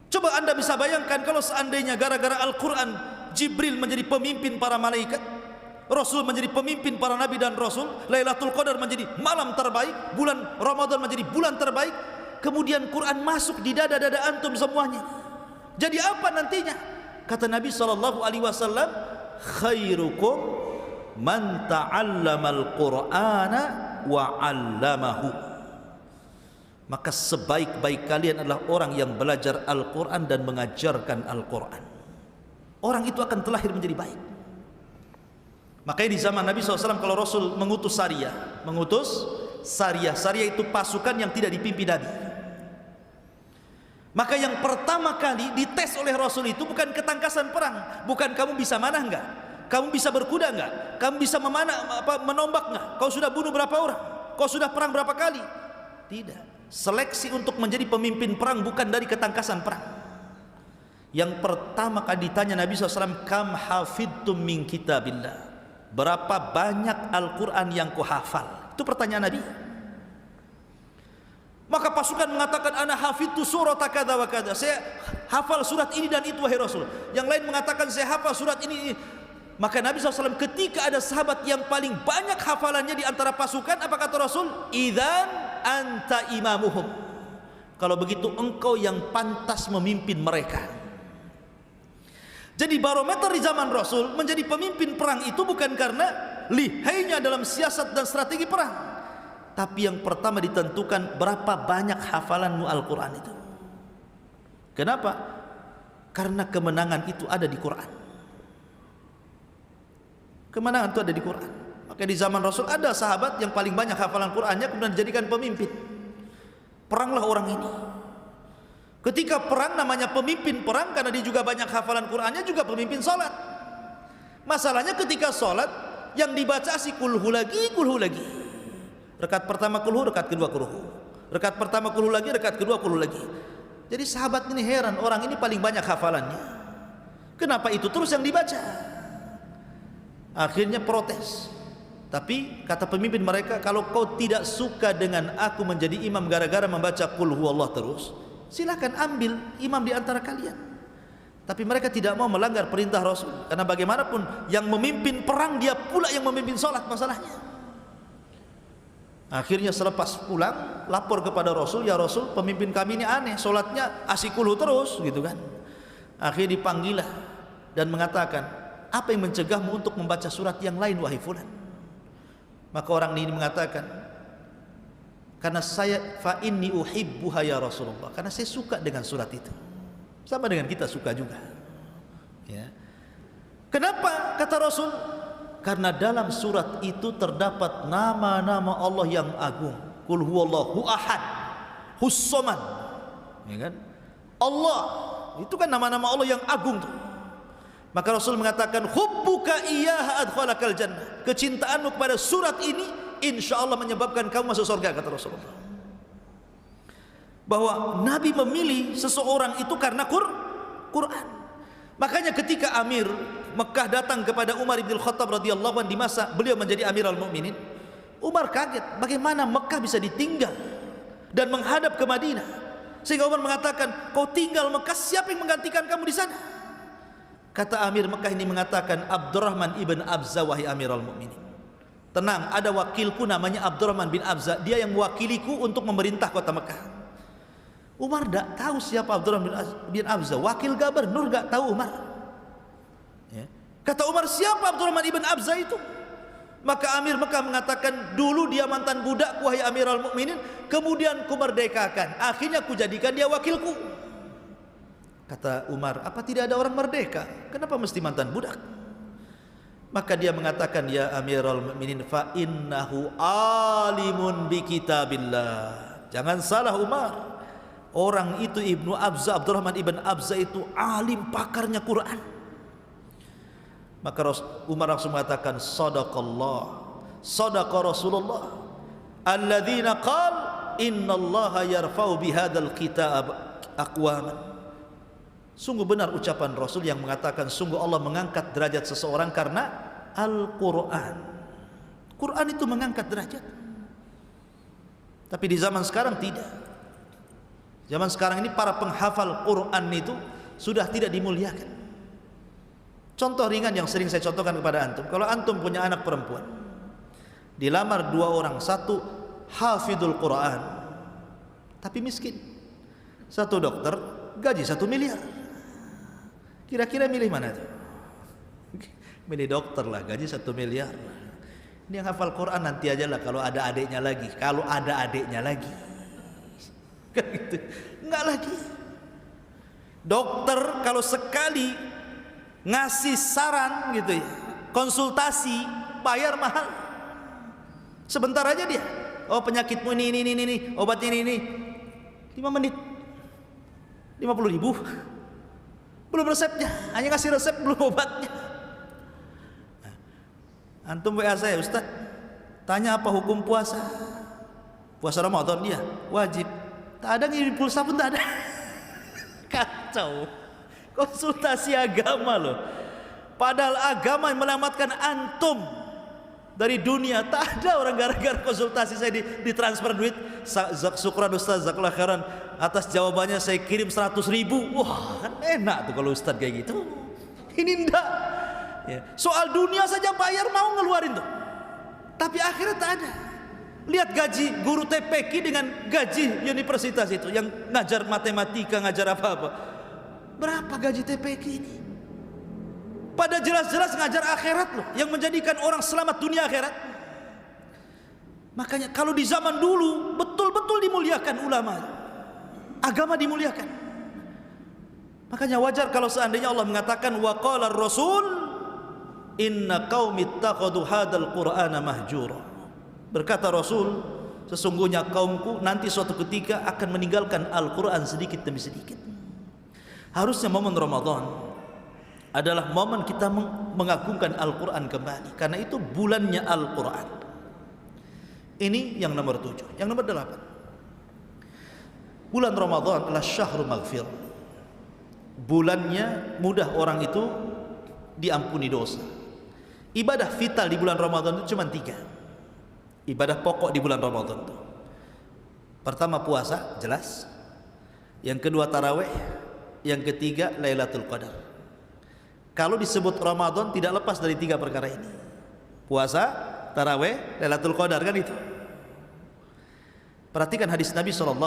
Coba anda bisa bayangkan kalau seandainya gara-gara Al-Quran Jibril menjadi pemimpin para malaikat, Rasul menjadi pemimpin para nabi dan Rasul, Lailatul Qadar menjadi malam terbaik, bulan Ramadan menjadi bulan terbaik, kemudian Quran masuk di dada-dada antum semuanya. Jadi apa nantinya? Kata Nabi SAW, khairukum man ta'allamal Qur'ana wa 'allamahu. Maka sebaik-baik kalian adalah orang yang belajar Al-Quran dan mengajarkan Al-Quran. Orang itu akan terlahir menjadi baik. Makanya di zaman Nabi SAW kalau Rasul mengutus Sariyah, Sariyah itu pasukan yang tidak dipimpin Nabi. Maka yang pertama kali dites oleh Rasul itu bukan ketangkasan perang, bukan kamu bisa manah enggak, kamu bisa berkuda enggak, kamu bisa menombak enggak, kau sudah bunuh berapa orang, kau sudah perang berapa kali. Tidak. Seleksi untuk menjadi pemimpin perang bukan dari ketangkasan perang. Yang pertama kali ditanya Nabi SAW, kam hafidtum min kitabillah, berapa banyak Al-Quran yang kau hafal? Itu pertanyaan Nabi. Maka pasukan mengatakan, ana hafidtu surat kada wa kada, saya hafal surat ini dan itu wahai Rasul. Yang lain mengatakan saya hafal surat ini. Maka Nabi SAW ketika ada sahabat yang paling banyak hafalannya di antara pasukan, apa kata Rasul? Idzan anta imamuhum, kalau begitu engkau yang pantas memimpin mereka. Jadi barometer di zaman Rasul menjadi pemimpin perang itu bukan karena lihainya dalam siasat dan strategi perang, tapi yang pertama ditentukan berapa banyak hafalanmu Al-Quran itu. Kenapa? Karena kemenangan itu ada di Quran. Kemenangan itu ada di Quran. Maka di zaman Rasul ada sahabat yang paling banyak hafalan Qurannya kemudian dijadikan pemimpin. Peranglah orang ini. Ketika perang namanya pemimpin perang karena dia juga banyak hafalan Qurannya, juga pemimpin sholat. Masalahnya ketika sholat yang dibaca si kulhu lagi. Rekat pertama kulhu, rekat kedua kulhu. Rekat pertama kulhu lagi, rekat kedua kulhu lagi. Jadi sahabat ini heran, orang ini paling banyak hafalannya, kenapa itu terus yang dibaca? Akhirnya protes. Tapi kata pemimpin mereka, kalau kau tidak suka dengan aku menjadi imam gara-gara membaca qul huwallah terus, silakan ambil imam di antara kalian. Tapi mereka tidak mau melanggar perintah Rasul, karena bagaimanapun yang memimpin perang dia pula yang memimpin sholat masalahnya. Akhirnya selepas pulang lapor kepada Rasul, ya Rasul, pemimpin kami ini aneh, sholatnya asyik qul hu terus gitu kan. Akhirnya dipanggil dan mengatakan, apa yang mencegahmu untuk membaca surat yang lain wahai fulan? Maka orang ini mengatakan, karena saya fa inni uhibbuha ya Rasulullah, karena saya suka dengan surat itu. Sama dengan kita suka juga ya. Kenapa? Kata Rasul, karena dalam surat itu terdapat nama-nama Allah yang agung. Qul huwallahu ahad, hus-samad, ya kan? Allah itu kan nama-nama Allah yang agung tuh. Maka Rasul mengatakan, hubbuka iyyaha adkhalakal jannah, kecintaanmu kepada surat ini insya Allah menyebabkan kamu masuk surga, kata Rasulullah. Bahwa Nabi memilih seseorang itu karena Quran. Makanya ketika Amir Mekah datang kepada Umar bin Khattab radhiyallahu anhu di masa beliau menjadi Amirul Mukminin, Umar kaget bagaimana Mekah bisa ditinggal dan menghadap ke Madinah. Sehingga Umar mengatakan, kau tinggal Mekah, siapa yang menggantikan kamu di sana? Kata Amir Mekah ini mengatakan, Abdurrahman ibn Abza, wahai Amirul Mukminin, tenang, ada wakilku namanya Abdurrahman bin Abza, dia yang mewakiliku untuk memerintah kota Mekah. Umar tidak tahu siapa Abdurrahman bin Abza, wakil gubernur tidak tahu Umar. Ya. Kata Umar, siapa Abdurrahman ibn Abza itu? Maka Amir Mekah mengatakan, dulu dia mantan budak, wahai Amirul Mukminin, kemudian ku merdekakan, akhirnya ku jadikan dia wakilku. Kata Umar, apa tidak ada orang merdeka? Kenapa mesti mantan budak? Maka dia mengatakan, ya Amirul Mukminin, fa innahu alimun bi kitabillah. Jangan salah Umar, orang itu Ibnu Abza, Abdurrahman ibn Abza itu alim, pakarnya Quran. Maka Umar langsung mengatakan, sadaqallah, sadaqa Rasulullah alladzina qal innallaha yarfa'u bihadzal kitab aqwaman. Sungguh benar ucapan Rasul yang mengatakan sungguh Allah mengangkat derajat seseorang karena Al-Quran. Quran itu mengangkat derajat. Tapi di zaman sekarang tidak. Zaman sekarang ini para penghafal Quran itu sudah tidak dimuliakan. Contoh ringan yang sering saya contohkan kepada antum. Kalau antum punya anak perempuan, dilamar 2 orang, satu hafidul Quran tapi miskin, satu dokter gaji 1 miliar. Kira-kira milih mana tuh? Milih dokter lah, gaji 1 miliar. Ini yang hafal Quran nanti aja lah kalau ada adiknya lagi. Kalau ada adiknya lagi, kan gitu. Enggak lagi. Dokter kalau sekali ngasih saran gitu ya, konsultasi, bayar mahal. Sebentar aja dia, oh penyakitmu ini, obatnya ini. 5 menit 50.000. Belum resepnya, hanya ngasih resep, belum obatnya. Antum WA saya, Ustaz, tanya apa hukum puasa? Puasa Ramadan dia wajib. Tak ada ngirim pulsa pun tak ada. Kacau. Konsultasi agama loh. Padahal agama yang menyelamatkan antum dari dunia. Tak ada orang gara-gara konsultasi saya ditransfer duit. Syukran Ustaz, jazakallahu khairan, atas jawabannya saya kirim 100.000. Wah, kan enak tuh kalau Ustaz kayak gitu. Ini enggak ya. Soal dunia saja bayar mau ngeluarin tuh, tapi akhirnya tak ada. Lihat gaji guru TPQ dengan gaji universitas itu yang ngajar matematika, ngajar apa-apa. Berapa gaji TPQ ini? Pada jelas-jelas ngajar akhirat loh, yang menjadikan orang selamat dunia akhirat. Makanya kalau di zaman dulu betul-betul dimuliakan ulama, agama dimuliakan. Makanya wajar kalau seandainya Allah mengatakan wa qala ar-rasul inna qaumi ittakhadhu hadzal qur'ana mahjura. Berkata Rasul, sesungguhnya kaumku nanti suatu ketika akan meninggalkan Al-Quran sedikit demi sedikit. Harusnya momen Ramadan adalah momen kita mengagungkan Al-Quran kembali, karena itu bulannya Al-Quran. Ini yang nomor 7. Yang nomor 8, bulan Ramadan adalah syahrul maghfir. Bulannya mudah orang itu diampuni dosa. Ibadah vital di bulan Ramadan itu cuma 3. Ibadah pokok di bulan Ramadan itu. Pertama puasa, jelas. Yang kedua tarawih. Yang ketiga Lailatul Qadar. Kalau disebut Ramadan tidak lepas dari 3 perkara ini. Puasa, tarawih, Lailatul Qadar, kan itu. Perhatikan hadis Nabi SAW.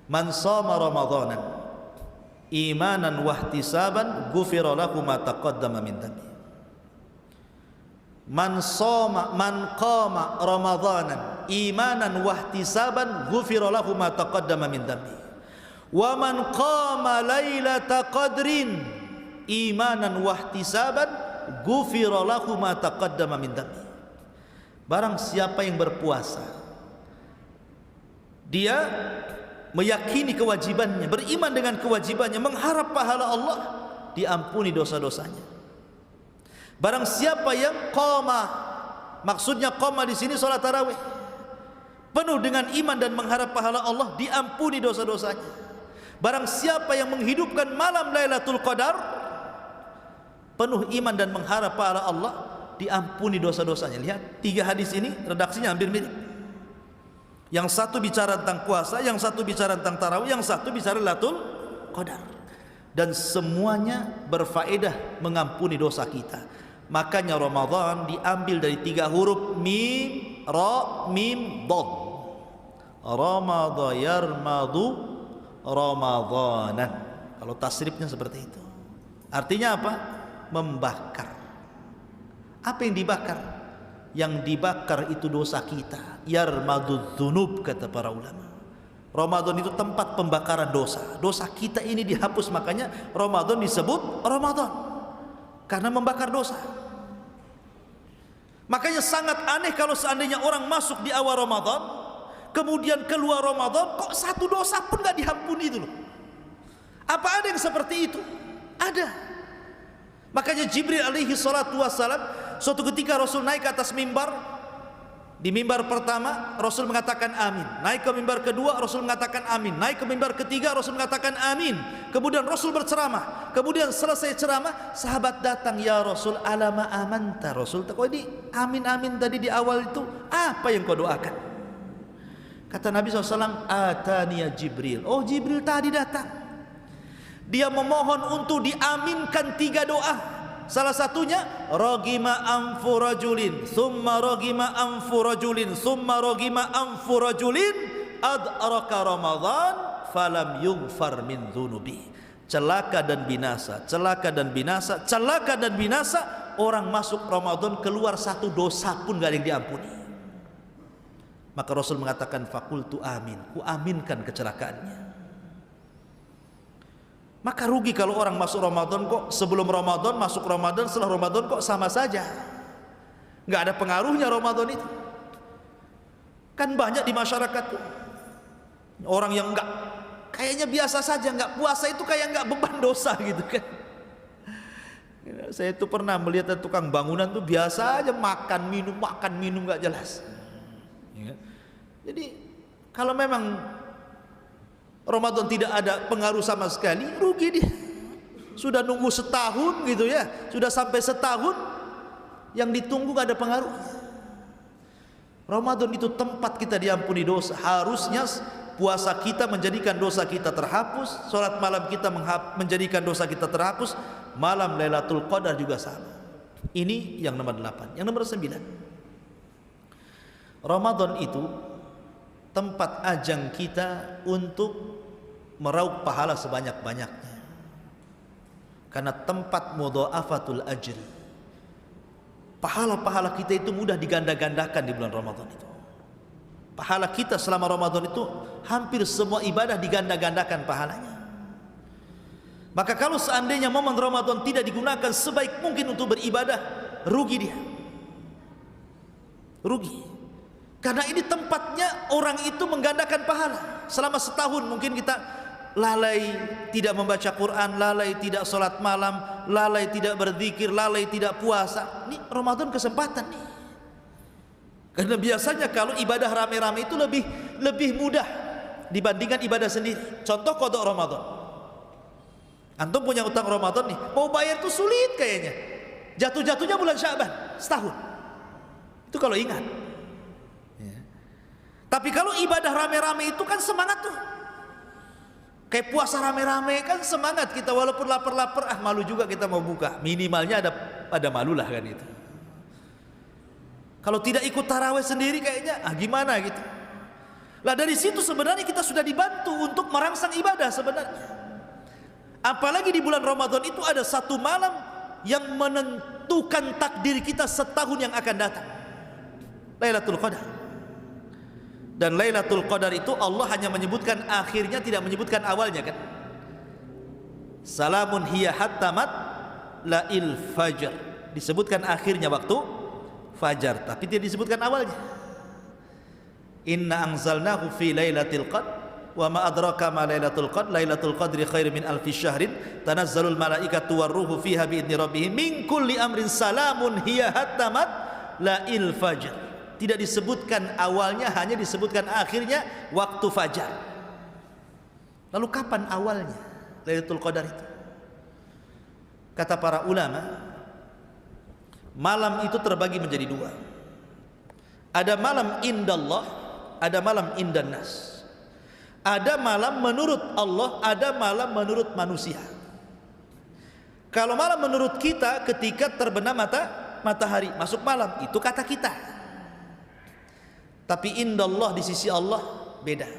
Man shoma Ramadanan imanan wahtisaban ghufira lahu ma taqaddama min dhanbi. Man qama Ramadanan imanan wahtisaban ghufira lahu ma taqaddama min dhanbi. Wa man qama lailata qadrin imanan wahtisaban ghufira lahu ma taqaddama min dhanbi. Barang siapa yang berpuasa, dia meyakini kewajibannya, beriman dengan kewajibannya, mengharap pahala Allah, diampuni dosa-dosanya. Barang siapa yang qama Maksudnya qoma di sini salat tarawih. Penuh dengan iman dan mengharap pahala Allah, diampuni dosa-dosanya. Barang siapa yang menghidupkan malam Lailatul Qadar, penuh iman dan mengharap pahala Allah, diampuni dosa-dosanya. Lihat, 3 hadis ini redaksinya hampir mirip. Yang satu bicara tentang puasa, yang satu bicara tentang tarawih, yang satu bicara Lailatul Qadar. Dan semuanya berfaedah mengampuni dosa kita. Makanya Ramadan diambil dari 3 huruf mim, ra, mim, dad. Ramadha yarmadu ramadanan. Kalau tasrifnya seperti itu. Artinya apa? Membakar. Apa yang dibakar? Yang dibakar itu dosa kita. Yarmadu dzunub, kata para ulama. Ramadan itu tempat pembakaran dosa. Dosa kita ini dihapus, makanya Ramadan disebut Ramadan, karena membakar dosa. Makanya sangat aneh kalau seandainya orang masuk di awal Ramadan, kemudian keluar Ramadan, kok satu dosa pun gak diampuni itu loh. Apa ada yang seperti itu? Ada. Makanya Jibril alaihi salatu wassalam, suatu ketika Rasul naik ke atas mimbar. Di mimbar pertama Rasul mengatakan amin, naik ke mimbar kedua Rasul mengatakan amin, naik ke mimbar ketiga Rasul mengatakan amin. Kemudian Rasul berceramah. Kemudian selesai ceramah, sahabat datang, ya Rasul, alama amanta. Rasul, kok ini amin-amin tadi di awal itu apa yang kau doakan? Kata Nabi SAW, ataniya Jibril. Oh, Jibril tadi datang, dia memohon untuk diaminkan 3 doa. Salah satunya ragima anfu rajulin, summa ragima anfu rajulin, summa ragima anfu rajulin adraka Ramadan falam yughfar min dzunubi. Celaka dan binasa, celaka dan binasa, celaka dan binasa. Orang masuk Ramadan keluar satu dosa pun gak ada yang diampuni. Maka Rasul mengatakan fakultu amin, ku aminkan kecelakaannya. Maka rugi kalau orang masuk Ramadan kok sebelum Ramadan, masuk Ramadan, setelah Ramadan kok sama saja. Nggak ada pengaruhnya Ramadan itu. Kan banyak di masyarakat tuh orang yang nggak, kayaknya biasa saja, nggak puasa itu kayak nggak beban dosa gitu kan. Saya itu pernah melihat tukang bangunan tuh biasa aja makan minum nggak jelas. Jadi kalau memang Ramadan tidak ada pengaruh sama sekali, rugi dia. Sudah nunggu setahun gitu ya, sudah sampai setahun, yang ditunggu gak ada pengaruh. Ramadan itu tempat kita diampuni dosa. Harusnya puasa kita menjadikan dosa kita terhapus, sholat malam kita menjadikan dosa kita terhapus. Malam Lailatul Qadar juga sama. Ini yang nomor 8. Yang nomor 9, Ramadan itu tempat ajang kita untuk meraup pahala sebanyak-banyaknya, karena tempat mudha'afatul ajri. Pahala-pahala kita itu mudah diganda-gandakan di bulan Ramadan itu. Pahala kita selama Ramadan itu hampir semua ibadah diganda-gandakan pahalanya. Maka kalau seandainya momen Ramadan tidak digunakan sebaik mungkin untuk beribadah, rugi dia. Rugi. Karena ini tempatnya orang itu menggandakan pahala. Selama setahun mungkin kita lalai tidak membaca Quran, lalai tidak sholat malam, lalai tidak berzikir, lalai tidak puasa. Ini Ramadan kesempatan nih. Karena biasanya kalau ibadah rame-rame itu lebih mudah dibandingkan ibadah sendiri. Contoh qada Ramadan. Antum punya utang Ramadan nih, mau bayar tuh sulit kayaknya. Jatuh-jatuhnya bulan Sya'ban, setahun. Itu kalau ingat. Tapi kalau ibadah rame-rame itu kan semangat tuh. Kayak puasa rame-rame kan semangat kita, walaupun lapar-lapar, malu juga kita mau buka. Minimalnya ada malu lah kan itu. Kalau tidak ikut tarawih sendiri kayaknya gimana gitu. Lah dari situ sebenarnya kita sudah dibantu untuk merangsang ibadah sebenarnya. Apalagi di bulan Ramadan itu ada satu malam yang menentukan takdir kita setahun yang akan datang. Lailatul Qadar. Dan Lailatul Qadar itu Allah hanya menyebutkan akhirnya, tidak menyebutkan awalnya kan. Salamun hiya hatta matla'il fajr. Disebutkan akhirnya waktu fajar, tapi tidak disebutkan awalnya. Inna anzalnahu fi lailatul qadr wa ma adraka ma lailatul qadr. Lailatul qadri khairum min alfi syahrin tanazzalul malaikatu war ruhu fiha bi idzni rabbihim min kulli amrin salamun hiya hatta matla'il fajr. Tidak disebutkan awalnya, hanya disebutkan akhirnya waktu fajar. Lalu kapan awalnya Lailatul Qadar itu? Kata para ulama, malam itu terbagi menjadi dua. Ada malam indallah, ada malam indannas. Ada malam menurut Allah, ada malam menurut manusia. Kalau malam menurut kita ketika terbenam matahari, masuk malam, itu kata kita. Tapi indallah, di sisi Allah beda.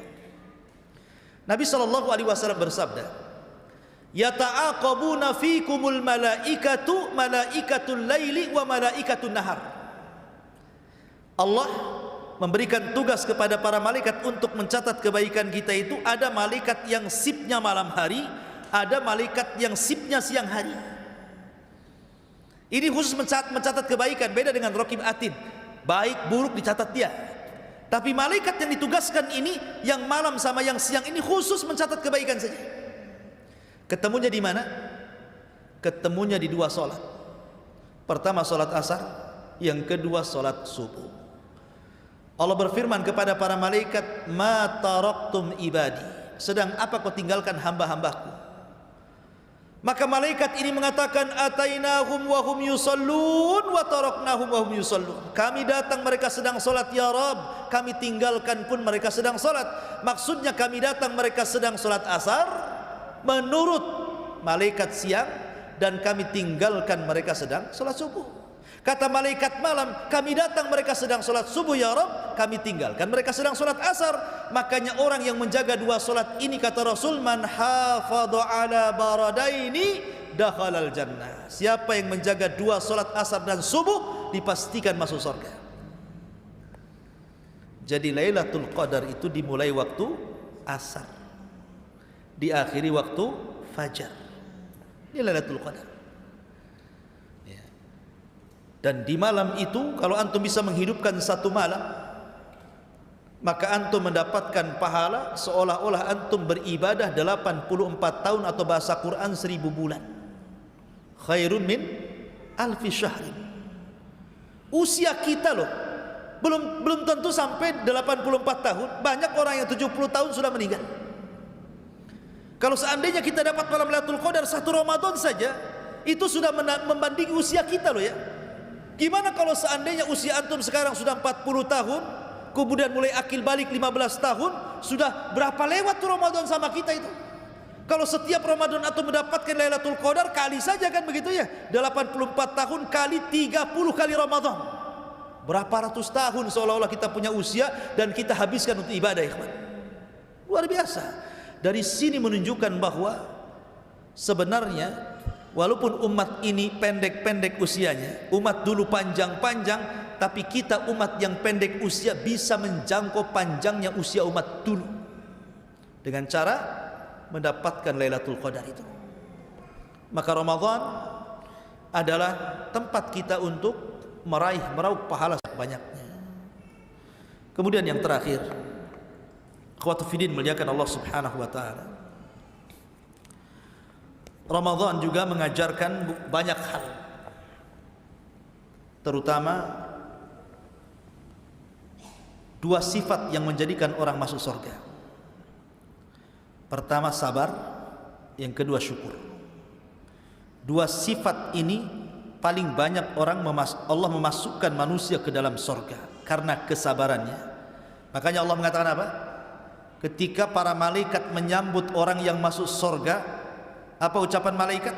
Nabi SAW bersabda, yata'aqabuna fikumul malaikatu malaikatul laili wa malaikatul nahar. Allah memberikan tugas kepada para malaikat untuk mencatat kebaikan kita itu. Ada malaikat yang sipnya malam hari, ada malaikat yang sipnya siang hari. Ini khusus mencatat kebaikan, beda dengan raqib atid, baik buruk dicatat dia. Tapi malaikat yang ditugaskan ini, yang malam sama yang siang ini khusus mencatat kebaikan saja. Ketemunya di mana? Ketemunya di dua solat. Pertama solat asar, yang kedua solat subuh. Allah berfirman kepada para malaikat, ma taraktum ibadi, sedang apa kau tinggalkan hamba-hambaku? Maka malaikat ini mengatakan, atainahum wa hum yusallun wa taraknahum wa hum yusallun. Kami datang mereka sedang solat ya Rabb, kami tinggalkan pun mereka sedang solat. Maksudnya kami datang mereka sedang solat asar menurut malaikat siang, dan kami tinggalkan mereka sedang solat subuh. Kata malaikat malam, kami datang mereka sedang solat subuh ya Rabb, kami tinggalkan mereka sedang solat asar. Makanya orang yang menjaga dua solat ini, kata Rasul, man hafadha ala baradaini dakhalal jannah. Siapa yang menjaga dua solat asar dan subuh, dipastikan masuk surga. Jadi Lailatul Qadar itu dimulai waktu asar, diakhiri waktu fajar. Ini Lailatul Qadar. Dan di malam itu, kalau antum bisa menghidupkan satu malam, maka antum mendapatkan pahala seolah-olah antum beribadah 84 tahun, atau bahasa Quran 1000 bulan. Khairun min alfi syahrin. Usia kita loh belum tentu sampai 84 tahun. Banyak orang yang 70 tahun sudah meninggal. Kalau seandainya kita dapat malam Lailatul Qadar satu Ramadan saja, itu sudah membandingi usia kita loh ya. Gimana kalau seandainya usia antum sekarang sudah 40 tahun, kemudian mulai akil balik 15 tahun, sudah berapa lewat tuh Ramadan sama kita itu? Kalau setiap Ramadan antum mendapatkan Lailatul Qadar, kali saja kan begitu ya, 84 tahun kali 30 kali Ramadan, berapa ratus tahun seolah-olah kita punya usia dan kita habiskan untuk ibadah, ikhwan. Luar biasa. Dari sini menunjukkan bahwa sebenarnya walaupun umat ini pendek-pendek usianya, umat dulu panjang-panjang, tapi kita umat yang pendek usia bisa menjangkau panjangnya usia umat dulu dengan cara mendapatkan Lailatul Qadar itu. Maka Ramadan adalah tempat kita untuk meraup pahala sebanyaknya. Kemudian yang terakhir, akhwatu fiddin, muliakan Allah Subhanahu wa taala, Ramadan juga mengajarkan banyak hal, terutama dua sifat yang menjadikan orang masuk surga. Pertama sabar, yang kedua syukur. Dua sifat ini paling banyak Allah memasukkan manusia ke dalam surga karena kesabarannya. Makanya Allah mengatakan apa? Ketika para malaikat menyambut orang yang masuk surga, apa ucapan malaikat?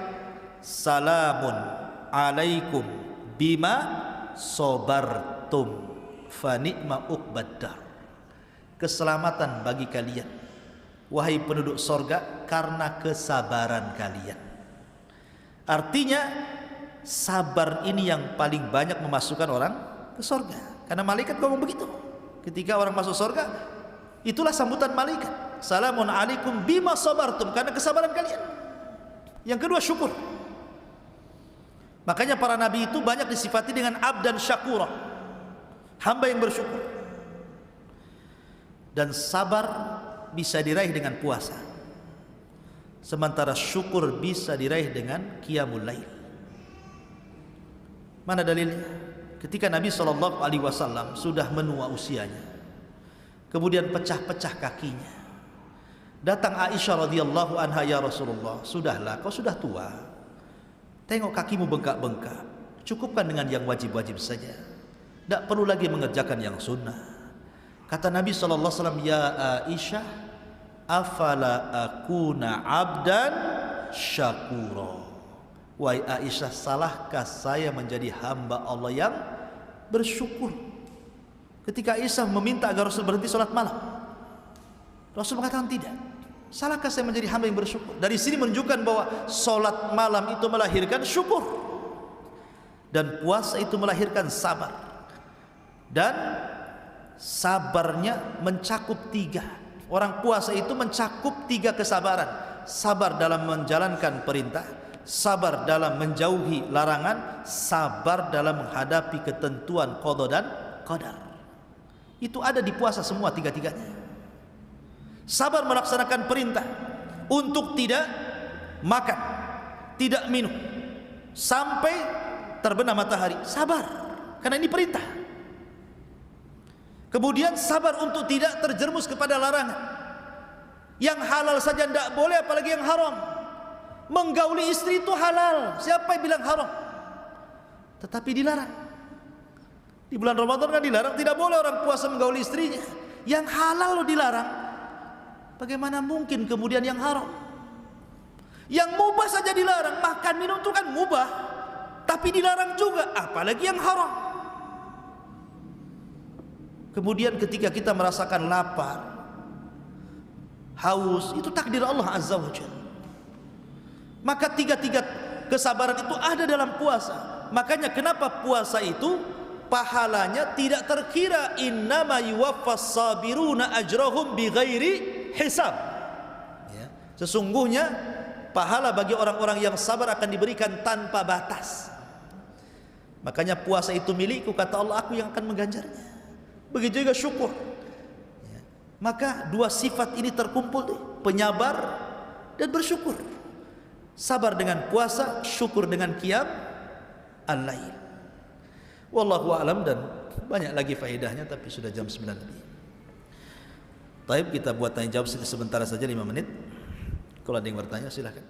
Salamun alaikum bima sobartum fa ni'ma uqbaddar. Keselamatan bagi kalian, wahai penduduk sorga, karena kesabaran kalian. Artinya sabar ini yang paling banyak memasukkan orang ke sorga. Karena malaikat ngomong begitu. Ketika orang masuk sorga, itulah sambutan malaikat. Salamun alaikum bima sobartum, karena kesabaran kalian. Yang kedua syukur. Makanya para nabi itu banyak disifati dengan abdan syakura, hamba yang bersyukur. Dan sabar bisa diraih dengan puasa, sementara syukur bisa diraih dengan qiyamul lail. Mana dalilnya? ketika Nabi SAW sudah menua usianya, kemudian pecah-pecah kakinya. Datang Aisyah radhiyallahu anha, ya Rasulullah, sudahlah, kau sudah tua, tengok kakimu bengkak-bengkak, cukupkan dengan yang wajib-wajib saja, tidak perlu lagi mengerjakan yang sunnah. Kata Nabi SAW, ya Aisyah, afala akuna abdan syakura. Wahai Aisyah, salahkah saya menjadi hamba Allah yang bersyukur? Ketika Aisyah meminta agar Rasul berhenti sholat malam, Rasul mengatakan tidak. Salahkah saya menjadi hamba yang bersyukur? Dari sini menunjukkan bahwa sholat malam itu melahirkan syukur, dan puasa itu melahirkan sabar. Dan sabarnya mencakup 3. Orang puasa itu mencakup 3 kesabaran. Sabar dalam menjalankan perintah, sabar dalam menjauhi larangan, sabar dalam menghadapi ketentuan qada dan qadar. Itu ada di puasa semua 3-tiganya. Sabar melaksanakan perintah untuk tidak makan, tidak minum sampai terbenam matahari. Sabar, karena ini perintah. Kemudian sabar untuk tidak terjerumus kepada larangan. Yang halal saja tidak boleh, apalagi yang haram. Menggauli istri itu halal, siapa yang bilang haram? Tetapi dilarang. Di bulan Ramadan kan dilarang, tidak boleh orang puasa menggauli istrinya. Yang halal dilarang, bagaimana mungkin kemudian yang haram? Yang mubah saja dilarang, makan minum itu kan mubah, tapi dilarang juga, apalagi yang haram. Kemudian ketika kita merasakan lapar, haus, itu takdir Allah Azza wa Jalla. Maka 3 kesabaran itu ada dalam puasa. Makanya kenapa puasa itu pahalanya tidak terkira, innama yuwaffas sabiruna ajrahum bighairi hisab, ya. Sesungguhnya pahala bagi orang-orang yang sabar akan diberikan tanpa batas. Makanya puasa itu milikku, kata Allah, aku yang akan mengganjarnya. Begitu juga syukur, ya. Maka 2 sifat ini terkumpul deh, penyabar dan bersyukur. Sabar dengan puasa, syukur dengan qiyam al-lail. Wallahu a'lam, dan banyak lagi faedahnya, tapi sudah jam 9 lebih. Baik, kita buat tanya jawab sebentar saja 5 menit. Kalau ada yang bertanya silahkan.